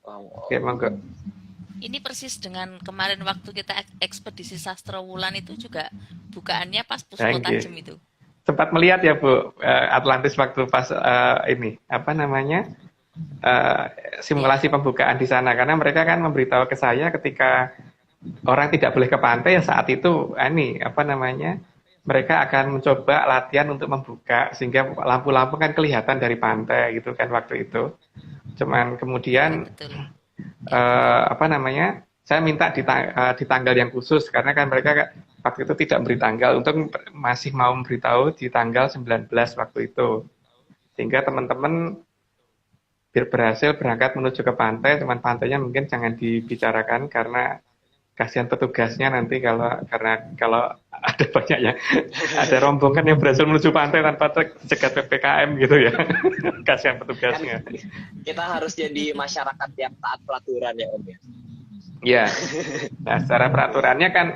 Oke, monggo. Ini persis dengan kemarin waktu kita ekspedisi Sastra Wulan itu juga bukaannya pas Puspo Tajem itu. Sempat melihat ya Bu, Atlantis waktu pas ini apa namanya simulasi pembukaan di sana, karena mereka kan memberitahu ke saya ketika orang tidak boleh ke pantai ya saat itu ini apa namanya mereka akan mencoba latihan untuk membuka sehingga lampu-lampu kan kelihatan dari pantai gitu kan waktu itu. Cuman kemudian apa namanya saya minta di tanggal yang khusus karena kan mereka waktu itu tidak beri tanggal, untuk masih mau memberitahu di tanggal 19 waktu itu, sehingga teman-teman berhasil berangkat menuju ke pantai. Cuman pantainya mungkin jangan dibicarakan karena kasihan petugasnya nanti kalau ada banyak ya ada rombongan yang berhasil menuju pantai tanpa cegat PPKM gitu ya. Kasihan petugasnya. Kan kita harus jadi masyarakat yang taat peraturan ya Om ya. Ya. Nah, secara peraturannya kan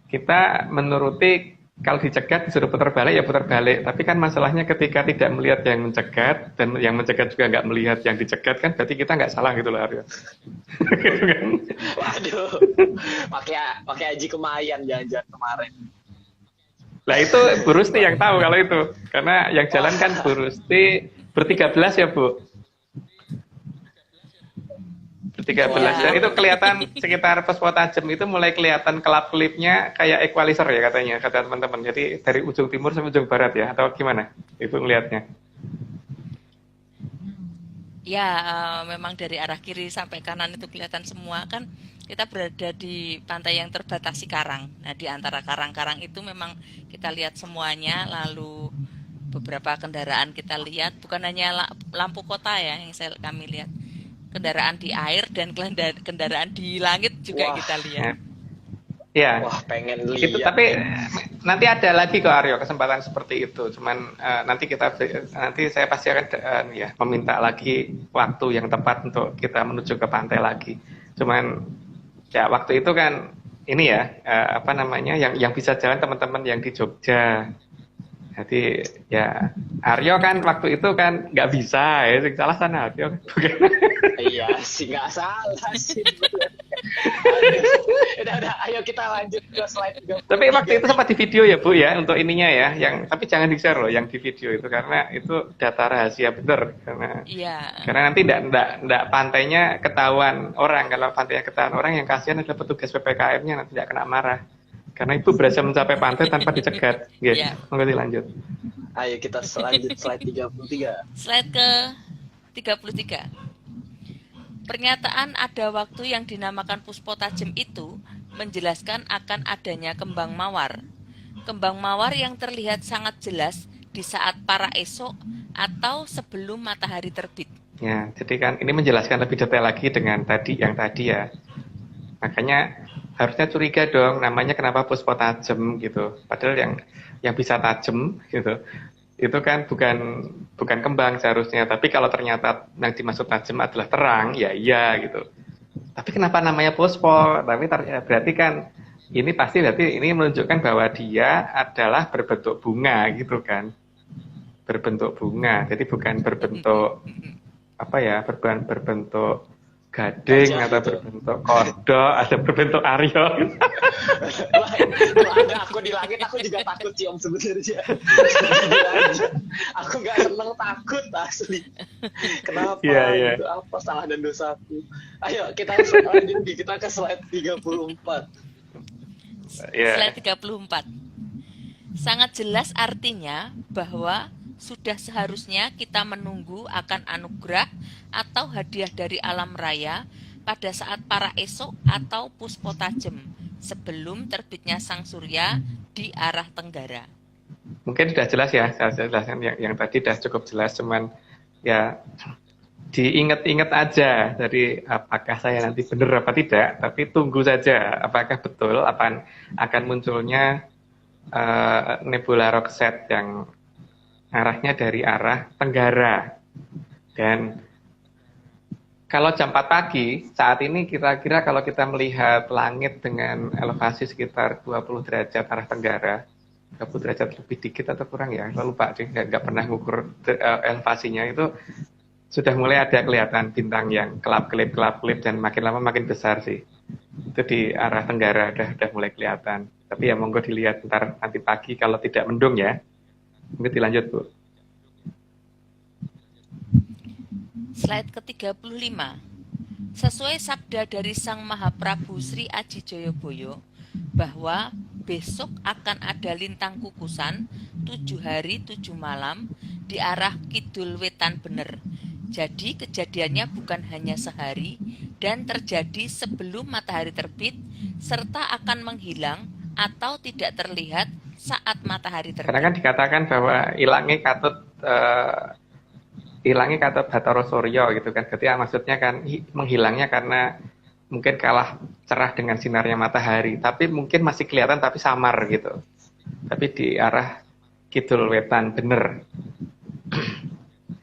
kita menuruti, kalau dicegat disuruh putar balik ya putar balik. Tapi kan masalahnya ketika tidak melihat yang mencegat dan yang mencegat juga nggak melihat yang dicegat, kan berarti kita nggak salah gitu loh Aryo. Waduh, pakai Haji Kemayan jalan-jalan kemarin. Lah itu Bu Rusti yang tahu kalau itu, karena yang jalan kan Bu Rusti ber-13 ya Bu. Ber-13 dan itu kelihatan sekitar Puspo Tajem itu mulai kelihatan kelap-kelipnya kayak equalizer ya katanya kata teman-teman. Jadi dari ujung timur sampai ujung barat ya, atau gimana Ibu ngelihatnya? Ya, memang dari arah kiri sampai kanan itu kelihatan semua kan. Kita berada di pantai yang terbatasi karang. Nah, di antara karang-karang itu memang kita lihat semuanya. Lalu beberapa kendaraan kita lihat, bukan hanya lampu kota ya yang kami lihat, kendaraan di air dan kendaraan di langit juga kita lihat. Ya. Wah, pengen lihat. Itu tapi nanti ada lagi kok Aryo kesempatan seperti itu. Cuman nanti saya pasti akan meminta lagi waktu yang tepat untuk kita menuju ke pantai lagi. Cuman ya waktu itu kan ini ya apa namanya yang bisa jalan teman-teman yang di Jogja. Jadi ya Aryo kan waktu itu kan nggak bisa ya, salah sana Aryo. Iya sih, nggak salah sih. Udah, ayo kita lanjut ke slide 33. Tapi waktu itu sempat di video ya Bu ya untuk ininya ya, tapi jangan di share loh yang di video itu karena itu data rahasia bener karena nanti ndak pantainya ketahuan orang. Kalau pantainya ketahuan orang, yang kasihan adalah petugas PPKM-nya, nanti tidak kena marah. Karena Ibu berhasil mencapai pantai tanpa dicegat. Monggo dilanjut. Ayo kita lanjut slide 33. Slide ke 33. Pernyataan ada waktu yang dinamakan Puspo Tajem itu menjelaskan akan adanya kembang mawar. Kembang mawar yang terlihat sangat jelas di saat para esok atau sebelum matahari terbit. Ya, jadi kan ini menjelaskan lebih detail lagi dengan yang tadi ya. Makanya harusnya curiga dong, namanya kenapa Puspo Tajem gitu. Padahal yang bisa tajem gitu, itu kan bukan kembang seharusnya. Tapi kalau ternyata yang dimaksud tajem adalah terang, ya iya gitu. Tapi kenapa namanya Puspo? Tapi berarti kan ini pasti berarti ini menunjukkan bahwa dia adalah berbentuk bunga gitu kan. Berbentuk bunga, jadi bukan berbentuk apa ya, berbentuk gading atau berbentuk kodok atau berbentuk Aryo. Kalau ada aku di langit, aku juga takut sih Om sebenarnya. Aku nggak seneng, takut asli. Kenapa? Yeah. Itu apa salah dan dosaku? Ayo kita lanjut, kita ke slide 34. Slide 34. Sangat jelas artinya bahwa sudah seharusnya kita menunggu akan anugerah atau hadiah dari alam raya pada saat para esok atau Puspo Tajem sebelum terbitnya sang surya di arah tenggara. Mungkin sudah jelas ya, saya jelaskan yang tadi sudah cukup jelas, cuman ya diingat-ingat aja. Jadi apakah saya nanti benar apa tidak, tapi tunggu saja apakah betul akan munculnya nebula Roxette yang arahnya dari arah tenggara. Dan Kalau jam 4 pagi, saat ini kira-kira kalau kita melihat langit dengan elevasi sekitar 20 derajat arah tenggara, 20 derajat lebih dikit atau kurang ya, lalu Pak Ding nggak pernah ngukur elevasinya, itu sudah mulai ada kelihatan bintang yang kelap-kelip dan makin lama makin besar sih. Itu di arah tenggara udah mulai kelihatan. Tapi ya monggo dilihat ntar nanti pagi kalau tidak mendung ya. Mungkin dilanjut Bu. Slide ke-35. Sesuai sabda dari Sang Mahaprabu Sri Aji Joyoboyo bahwa besok akan ada lintang kukusan 7 hari 7 malam di arah kidul wetan bener. Jadi kejadiannya bukan hanya sehari dan terjadi sebelum matahari terbit serta akan menghilang atau tidak terlihat saat matahari terbit. Karena kan dikatakan bahwa hilangnya katut Bathara Surya gitu kan. Berarti maksudnya kan menghilangnya karena mungkin kalah cerah dengan sinarnya matahari, tapi mungkin masih kelihatan tapi samar gitu. Tapi di arah kidul wetan bener.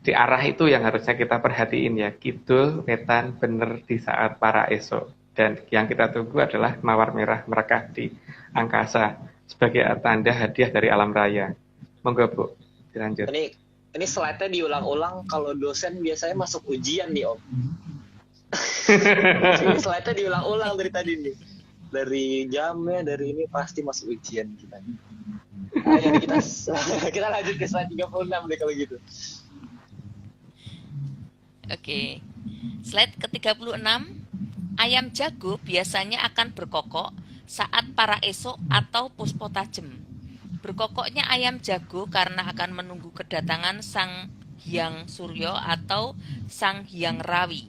Di arah itu yang harusnya kita perhatiin ya, kidul wetan bener di saat para esok. Dan yang kita tunggu adalah mawar merah merekah di angkasa sebagai tanda hadiah dari alam raya. Monggo Bu, dilanjut. Ini slide-nya diulang-ulang kalau dosen biasanya masuk ujian nih Om. Ini slide-nya diulang-ulang dari tadi nih. Dari jamnya, dari ini pasti masuk ujian kita. Ayo kita lanjut ke slide 36 deh kalau gitu. Oke. Slide ke-36. Ayam jago biasanya akan berkokok saat para esok atau puspo tajem. Berkokoknya ayam jago karena akan menunggu kedatangan Sang Hyang Suryo atau Sang Hyang Rawi.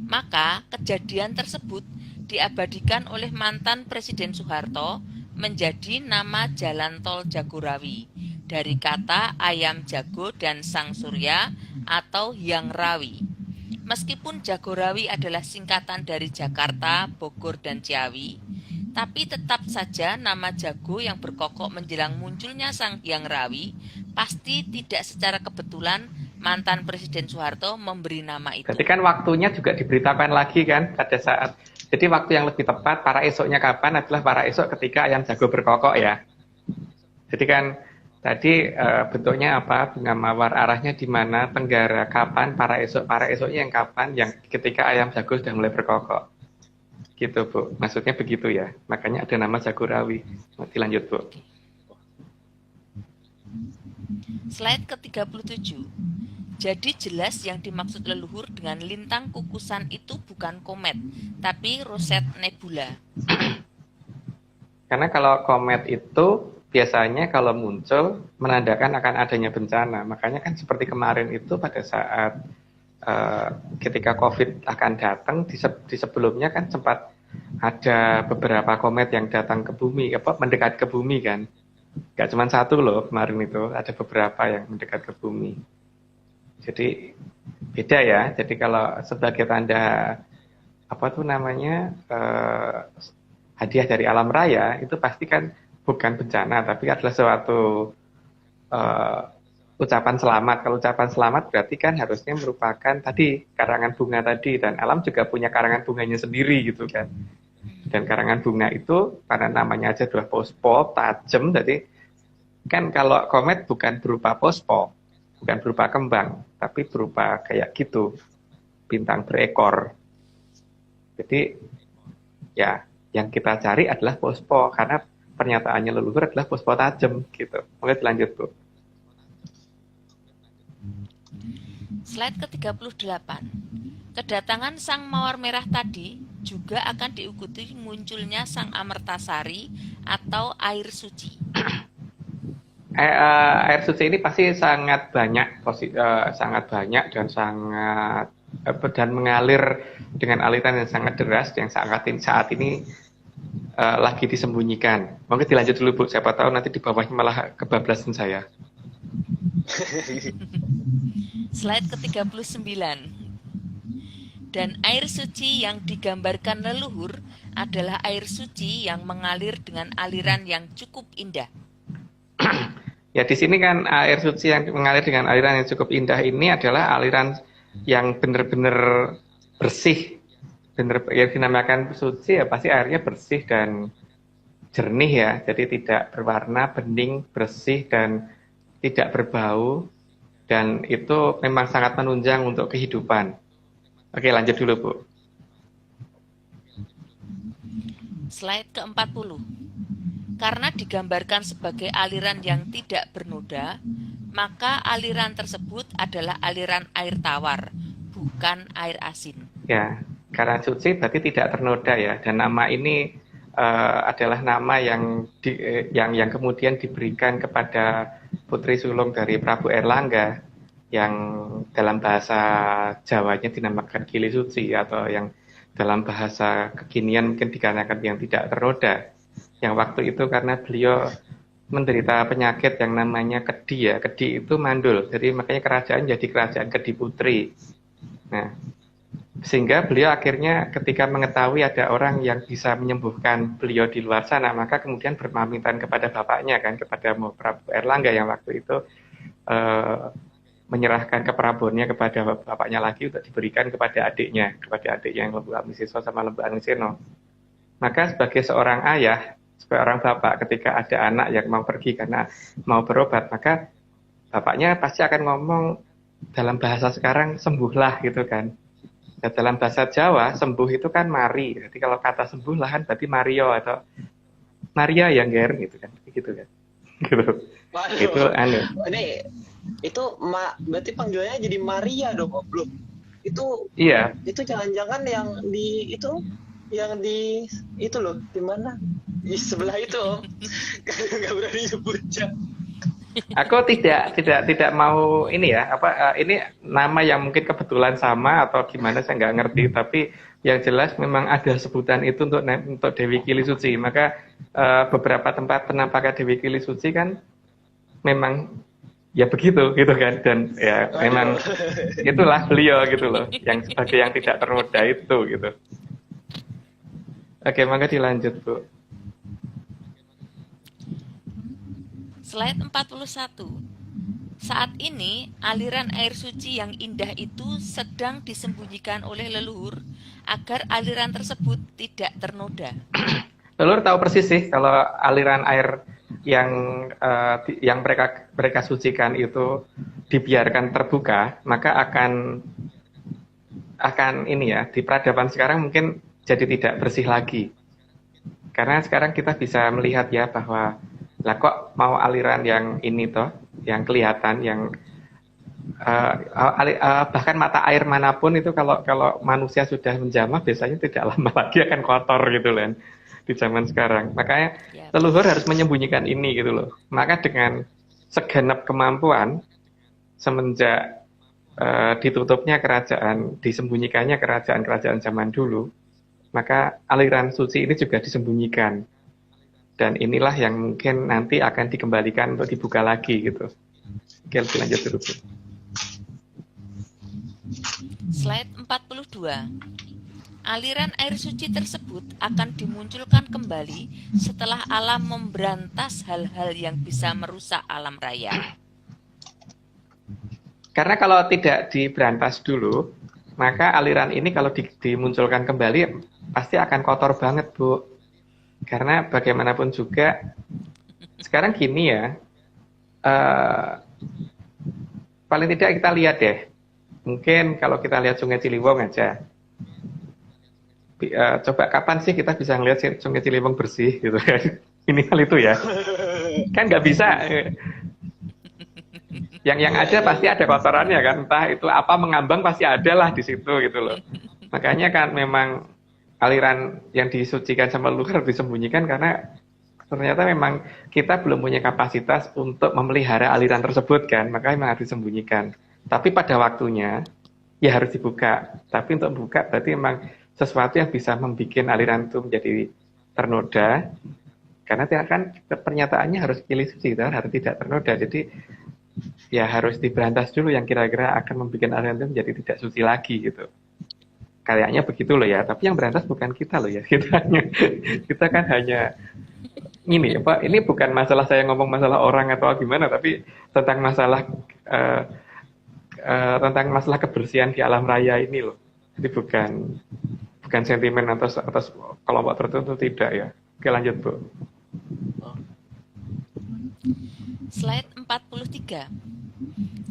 Maka kejadian tersebut diabadikan oleh mantan Presiden Soeharto menjadi nama Jalan Tol Jagorawi dari kata ayam jago dan Sang Surya atau Hyang Rawi. Meskipun Jagorawi adalah singkatan dari Jakarta, Bogor, dan Ciawi, tapi tetap saja nama jago yang berkokok menjelang munculnya Sang Hyang Rawi pasti tidak secara kebetulan mantan Presiden Soeharto memberi nama itu. Berarti kan waktunya juga diberitakan lagi kan pada saat, jadi waktu yang lebih tepat para esoknya kapan adalah para esok ketika ayam jago berkokok ya. Jadi kan tadi bentuknya apa, bunga mawar arahnya di mana, tenggara, kapan, para esoknya yang kapan, yang ketika ayam jago sudah mulai berkokok. Gitu Bu, maksudnya begitu ya. Makanya ada nama Jagorawi. Dilanjut Bu. Slide ke-37. Jadi jelas yang dimaksud leluhur dengan lintang kukusan itu bukan komet, tapi roset nebula. Karena kalau komet itu biasanya kalau muncul menandakan akan adanya bencana. Makanya kan seperti kemarin itu pada saat ketika COVID akan datang, di sebelumnya kan sempat ada beberapa komet yang datang ke bumi, mendekat ke bumi kan. Gak cuma satu loh kemarin itu, ada beberapa yang mendekat ke bumi. Jadi beda ya. Jadi kalau sebagai tanda hadiah dari alam raya itu pasti kan bukan bencana, tapi adalah suatu ucapan selamat. Kalau ucapan selamat berarti kan harusnya merupakan tadi karangan bunga tadi, dan alam juga punya karangan bunganya sendiri gitu kan. Dan karangan bunga itu karena namanya aja adalah pospo, tajem, jadi kan kalau komet bukan berupa pospo, bukan berupa kembang, tapi berupa kayak gitu, bintang berekor. Jadi ya yang kita cari adalah pospo, karena pernyataannya leluhur adalah pospo tajem gitu. Oke, lanjut Bu. Slide ke-38. Kedatangan Sang Mawar Merah tadi juga akan diikuti munculnya Sang Amertasari atau air suci. Air suci ini pasti sangat banyak dan mengalir dengan aliran yang sangat deras yang saat ini lagi disembunyikan. Mungkin dilanjut dulu Bu, siapa tahu nanti di bawahnya malah kebablasan saya. Slide ke-39. Dan air suci yang digambarkan leluhur adalah air suci yang mengalir dengan aliran yang cukup indah. Ya di sini kan air suci yang mengalir dengan aliran yang cukup indah ini adalah aliran yang benar-benar bersih, benar yang dinamakan suci ya pasti airnya bersih dan jernih ya, jadi tidak berwarna, bening, bersih dan tidak berbau, dan itu memang sangat menunjang untuk kehidupan. Oke, lanjut dulu Bu. Slide ke-40. Karena digambarkan sebagai aliran yang tidak bernoda, maka aliran tersebut adalah aliran air tawar, bukan air asin. Ya, karena suci berarti tidak ternoda ya, dan nama ini adalah nama yang kemudian diberikan kepada putri sulung dari Prabu Erlangga yang dalam bahasa Jawanya dinamakan Gili Suci, atau yang dalam bahasa kekinian mungkin dikarenakan yang tidak ternoda. Yang waktu itu karena beliau menderita penyakit yang namanya kedi ya, kedi itu mandul, jadi makanya kerajaan jadi kerajaan Kedi Putri. Nah, sehingga beliau akhirnya ketika mengetahui ada orang yang bisa menyembuhkan beliau di luar sana, maka kemudian berpamitan kepada bapaknya kan, kepada Prabu Erlangga yang waktu itu menyerahkan keprabonnya kepada bapaknya lagi untuk diberikan kepada adiknya yang Lembu Amisiswa sama Lembu Anuseno. Maka sebagai seorang ayah, sebagai orang bapak, ketika ada anak yang mau pergi karena mau berobat, maka bapaknya pasti akan ngomong dalam bahasa sekarang sembuhlah gitu kan. Nah, dalam bahasa Jawa sembuh itu kan mari. Jadi kalau kata sembuhlah kan berarti Mario atau Maria yang ger gitu kan. Gitu kan. Gitu. Waduh. Itu anu. Ini itu berarti panggilannya jadi Maria dong, Bro. Itu Iya. Itu jangan-jangan yang di itu loh, di mana? Di sebelah itu, Om. Enggak berani nyebutnya. Aku tidak mau ini ya, ini nama yang mungkin kebetulan sama atau gimana saya nggak ngerti, tapi yang jelas memang ada sebutan itu untuk Dewi Kili Suci. Maka beberapa tempat penampakan Dewi Kili Suci kan memang ya begitu gitu kan, dan ya memang itulah beliau gitu loh, yang sebagai yang tidak ternoda itu gitu. Oke, maka dilanjut Bu. Slide 41. Saat ini, aliran air suci yang indah itu sedang disembunyikan oleh leluhur agar aliran tersebut tidak ternoda. Leluhur tahu persis sih kalau aliran air yang mereka sucikan itu dibiarkan terbuka, maka akan ini ya, di peradaban sekarang mungkin jadi tidak bersih lagi. Karena sekarang kita bisa melihat ya bahwa lah kok mau aliran yang ini toh, yang kelihatan, yang bahkan mata air manapun itu kalau manusia sudah menjamah biasanya tidak lama lagi akan kotor gitu kan di zaman sekarang. Makanya leluhur harus menyembunyikan ini gitu loh. Maka dengan segenap kemampuan semenjak ditutupnya kerajaan, disembunyikannya kerajaan-kerajaan zaman dulu, maka aliran suci ini juga disembunyikan. Dan inilah yang mungkin nanti akan dikembalikan untuk dibuka lagi gitu. Oke, lebih lanjut dulu. Slide 42. Aliran air suci tersebut akan dimunculkan kembali setelah alam memberantas hal-hal yang bisa merusak alam raya. Karena kalau tidak diberantas dulu, maka aliran ini kalau dimunculkan kembali pasti akan kotor banget, Bu. Karena bagaimanapun juga sekarang gini ya, paling tidak kita lihat deh, mungkin kalau kita lihat Sungai Ciliwung aja, coba kapan sih kita bisa ngelihat Sungai Ciliwung bersih gitu kan? Minimal itu ya, kan nggak bisa. Yang ada pasti ada kotorannya kan, entah itu apa mengambang pasti ada lah di situ gitu loh. Makanya kan memang aliran yang disucikan sama leluhur harus disembunyikan karena ternyata memang kita belum punya kapasitas untuk memelihara aliran tersebut kan, makanya memang harus disembunyikan. Tapi pada waktunya ya harus dibuka. Tapi untuk buka berarti memang sesuatu yang bisa membuat aliran itu menjadi ternoda, karena kan pernyataannya harus pilih suci, harus tidak ternoda. Jadi ya harus diberantas dulu yang kira-kira akan membuat aliran itu menjadi tidak suci lagi gitu. Kayaknya begitu loh ya, tapi yang berantas bukan kita loh ya, kita kan hanya ini bukan masalah saya ngomong masalah orang atau gimana, tapi tentang masalah kebersihan di alam raya ini loh. Jadi bukan sentimen atas kelompok tertentu, tidak ya. Oke, lanjut Bu. Slide 43.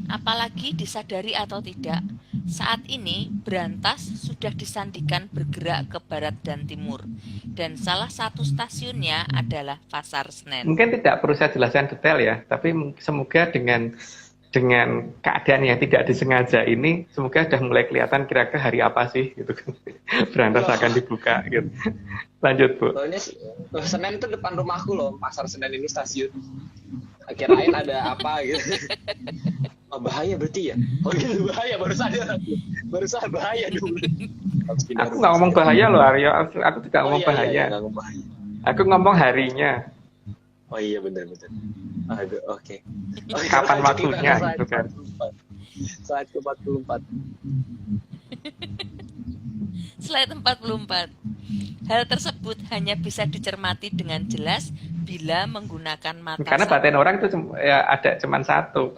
Apalagi disadari atau tidak, saat ini Brantas sudah disandikan bergerak ke barat dan timur, dan salah satu stasiunnya adalah Pasar Senen. Mungkin tidak perlu saya jelaskan detail ya, tapi semoga dengan keadaan yang tidak disengaja ini, semoga sudah mulai kelihatan kira-kira hari apa sih gitu kan. Brantas akan dibuka gitu. Lanjut Bu. Soalnya Senen itu depan rumahku loh, Pasar Senen ini stasiun. Kirain ada apa gitu. Oh, bahaya berarti ya? Oh gitu, bahaya, baru sadar bahaya dulu. Aku nggak ngomong bahaya loh Aryo, aku tidak ngomong bahaya. Iya, ngomong bahaya. Aku ngomong harinya. Oh iya benar. Aduh, oke. Kapan waktunya gitu kan. Saat ke-44. Slide 44. Hal tersebut hanya bisa dicermati dengan jelas bila menggunakan mata. Karena batin orang itu ada cuma satu.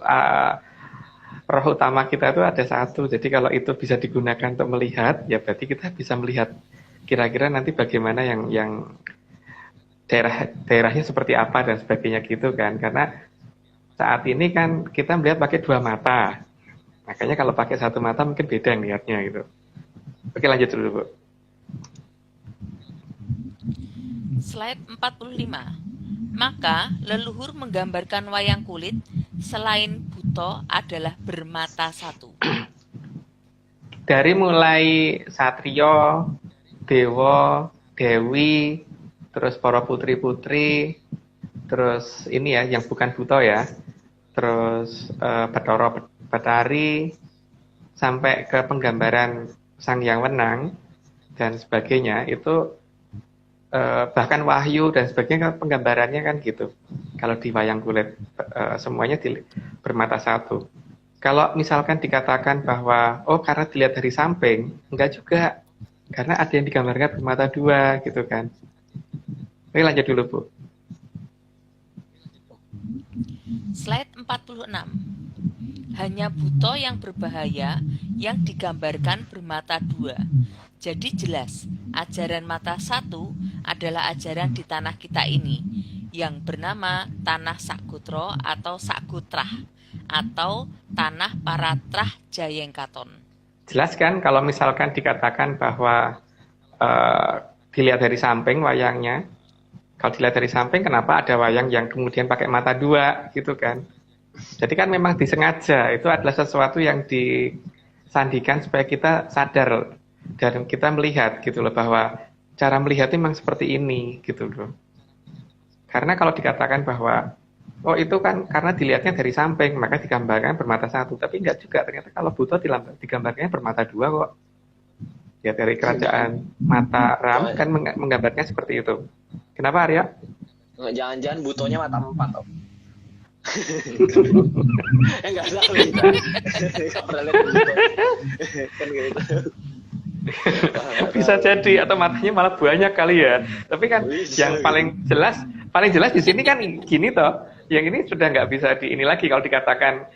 Roh utama kita itu ada satu. Jadi kalau itu bisa digunakan untuk melihat, ya berarti kita bisa melihat kira-kira nanti bagaimana yang daerahnya seperti apa dan sebagainya gitu kan. Karena saat ini kan kita melihat pakai dua mata. Makanya kalau pakai satu mata mungkin beda yang lihatnya gitu. Oke, lanjut dulu Bu. Slide 45. Maka leluhur menggambarkan wayang kulit selain buto adalah bermata satu. Dari mulai satrio, dewa, dewi, terus para putri-putri, terus ini ya yang bukan buto ya, terus Bathara Bathari, sampai ke penggambaran Sang Hyang Wenang dan sebagainya itu bahkan wahyu dan sebagainya penggambarannya kan gitu. Kalau di wayang kulit semuanya bermata satu. Kalau misalkan dikatakan bahwa karena dilihat dari samping, enggak juga, karena ada yang digambarkan bermata dua gitu kan. Oke, lanjut dulu Bu. Slide 46. Hanya buto yang berbahaya yang digambarkan bermata dua. Jadi jelas, ajaran mata satu adalah ajaran di tanah kita ini, yang bernama Tanah Sakutro atau Sakutrah, atau Tanah Paratrah Jayengkaton. Jelas kan kalau misalkan dikatakan bahwa dilihat dari samping wayangnya, kalau dilihat dari samping kenapa ada wayang yang kemudian pakai mata dua gitu kan. Jadi kan memang disengaja, itu adalah sesuatu yang disandikan supaya kita sadar dan kita melihat gitu loh, bahwa cara melihat memang seperti ini gitu loh. Karena kalau dikatakan bahwa itu kan karena dilihatnya dari samping maka digambarkan bermata satu, tapi enggak juga, ternyata kalau buto digambarkannya bermata dua kok. Ya dari kerajaan Mataram kan menggambarnya seperti itu. Kenapa Arya? Jangan-jangan butonya mata 4 Om. Enggak tahu. Enggak pernah lihat buto. Kan gitu. Bisa jadi, atau matanya malah banyak kali ya. Tapi kan yang paling jelas di sini kan gini toh. Yang ini sudah nggak bisa ini lagi kalau dikatakan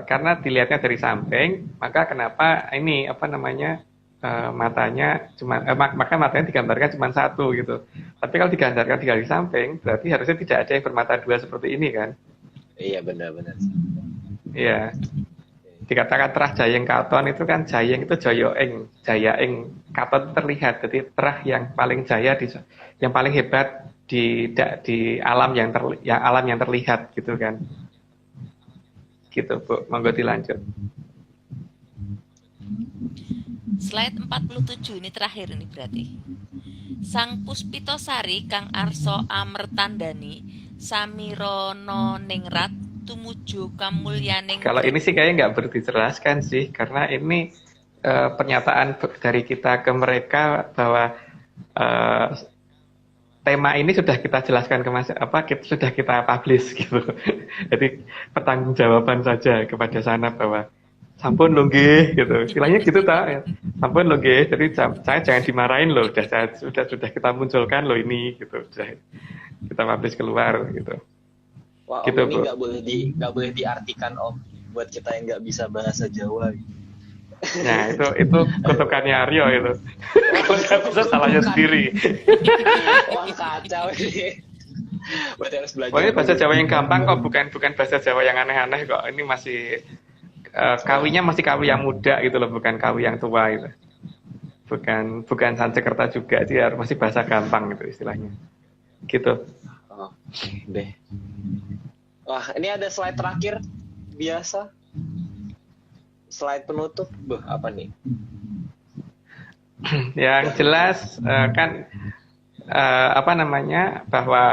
karena dilihatnya dari samping, maka kenapa ini matanya maka matanya digambarkan cuma satu gitu. Tapi kalau digambarkan dari samping, berarti harusnya tidak ada yang bermata dua seperti ini kan? Iya benar-benar. Iya. Dikatakan terah Jayeng Katon itu kan Jayeng itu Jayaeng Katon terlihat, jadi terah yang paling jaya yang paling hebat di alam yang terlihat gitu kan. Gitu Bu, monggo dilanjut. Slide 47 ini terakhir ini berarti. Sang Puspitosari Kang Arso Amertandani Samirono Ningrat tumuju kamulyaning. Kalau ini sih kayaknya nggak perlu dijelaskan sih, karena ini pernyataan dari kita ke mereka bahwa tema ini sudah kita jelaskan sudah kita publish gitu. Jadi pertanggungjawaban saja kepada sana bahwa sampun lo nggih gitu. Istilahnya gitu tak? Sampun lo nggih. Jadi saya jangan dimarahin loh. Sudah kita munculkan lo ini gitu. Sudah kita publish keluar gitu. Wah, Om, gitu, ini nggak boleh diartikan Om, buat kita yang nggak bisa bahasa Jawa. Nah, itu kutukannya Aryo itu. Kalau nggak bisa salahnya sendiri. Wah, kacau ini. Berarti harus belajar. Pokoknya bahasa Jawa yang gampang kok, bukan bahasa Jawa yang aneh-aneh kok. Ini masih kawinya masih kawi yang muda gitu loh, bukan kawi yang tua gitu. Bukan Sansekerta juga, dia masih bahasa gampang gitu istilahnya. Gitu. Oh, deh. Wah, ini ada slide terakhir biasa. Slide penutup, apa nih? Yang jelas kan bahwa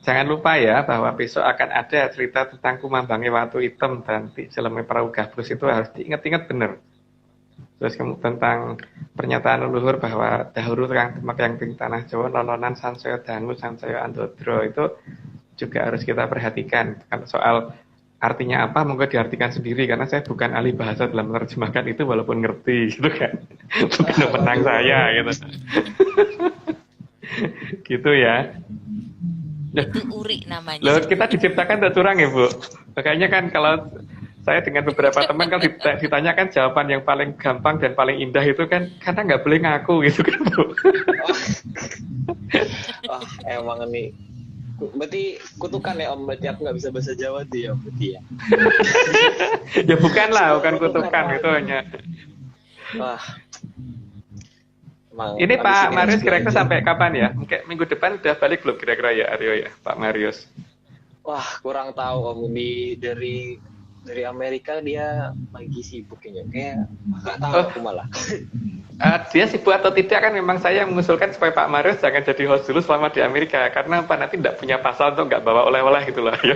jangan lupa ya bahwa besok akan ada cerita tentang Kumambange Watu Item dan Jeleme Perahu Gabus, itu harus diingat-ingat benar. Terus tentang pernyataan leluhur bahwa dahulu terang temak yang ping tanah Jawa nononan sansaya dangu sansaya andodro, itu juga harus kita perhatikan. Kalau soal artinya apa monggo diartikan sendiri, karena saya bukan ahli bahasa dalam menerjemahkan itu walaupun ngerti gitu kan. Bukan menang saya gitu. Gitu ya. Itu uri namanya. Loh, kita diciptakan tak curang ya, Bu. Makanya kan kalau saya dengan beberapa teman kan ditanyakan jawaban yang paling gampang dan paling indah itu kan karena nggak boleh ngaku gitu kan, Bu. Oh, emang ini berarti kutukan ya Om, berarti aku nggak bisa bahasa Jawa tuh ya, berarti ya. Ya bukan lah, bukan kutukan, itu hanya. Wah. Ini Pak Marius kira-kira sampai kapan ya? Mungkin minggu depan udah balik belum kira-kira ya Aryo ya, Pak Marius? Wah, kurang tahu Om, dari Amerika dia lagi sibuk kayaknya. Kayak nggak tahu aku malah. Dia sibuk atau tidak kan memang saya mengusulkan supaya Pak Marius jangan jadi host dulu selama di Amerika, karena Pak nanti tidak punya pasal untuk nggak bawa oleh-oleh gitu lah. Ya,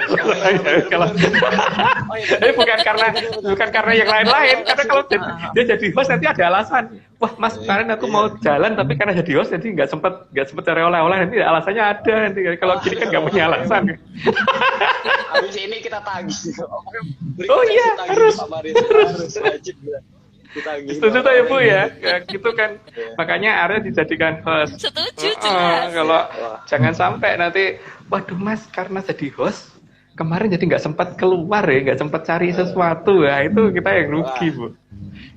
kalau ini bukan karena yang lain-lain, karena kalau dia jadi host nanti ada alasan. Wah Mas, kemarin aku mau jalan tapi karena jadi host jadi nggak sempet cari oleh-oleh, nanti alasannya ada nanti. Kalau gini kan nggak punya alasan. Habis ini kita tagih. Oh iya, harus wajib. Setuju ya Bu ya, gitu kan. Makanya Arya dijadikan host. Setuju jelas. Kalau jangan sampai nanti, waduh Mas karena jadi host kemarin jadi nggak sempat keluar ya, nggak sempat cari sesuatu ya, itu kita yang rugi Bu.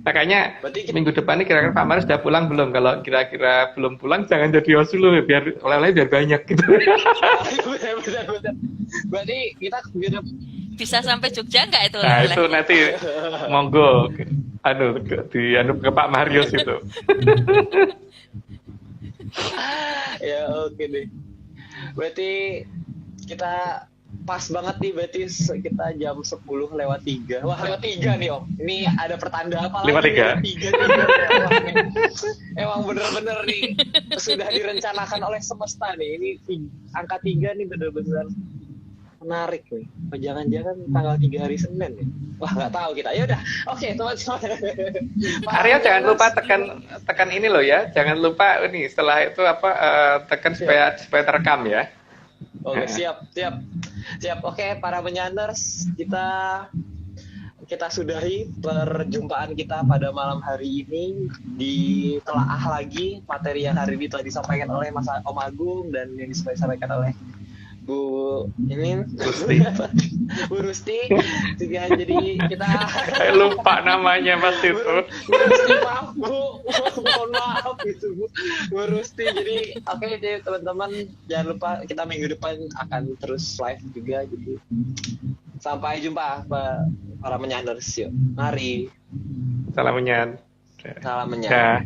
Makanya minggu depan ini kira-kira Pak Marius sudah pulang belum? Kalau kira-kira belum pulang jangan jadi host dulu, biar oleh-oleh biar banyak gitu. Benar. Berarti kita bisa sampai Jogja nggak itu? Nah itu nanti monggo ke Pak Marius itu. Ya oke deh. Berarti kita pas banget nih, berarti kita jam 10:03. Wah, lewat 3 nih Om. Ini ada pertanda apa lagi? 3. Emang bener-bener nih sudah direncanakan oleh semesta nih. Ini angka 3 nih bener-bener menarik nih. Oh, jangan-jangan tanggal 3 hari Senin ya? Wah, nggak tahu kita. Ya udah, oke teman-teman. Arya jangan lupa tekan ini loh ya. Jangan lupa ini setelah itu tekan supaya terekam ya. Oke, siap. Oke, para menyanders, kita sudahi perjumpaan kita pada malam hari ini. Ditelaah lagi materi yang hari ini telah disampaikan oleh Mas Om Agung dan yang disampaikan oleh Bu Rusti. Jadi kita lupa namanya pasti itu. Bu Rusti, maaf Bu, mohon maaf itu Bu Rusti. Jadi oke deh teman-teman, jangan lupa kita minggu depan akan terus live juga. Jadi sampai jumpa para menyanders, yuk. Mari. Salam menyan. Salam menyan.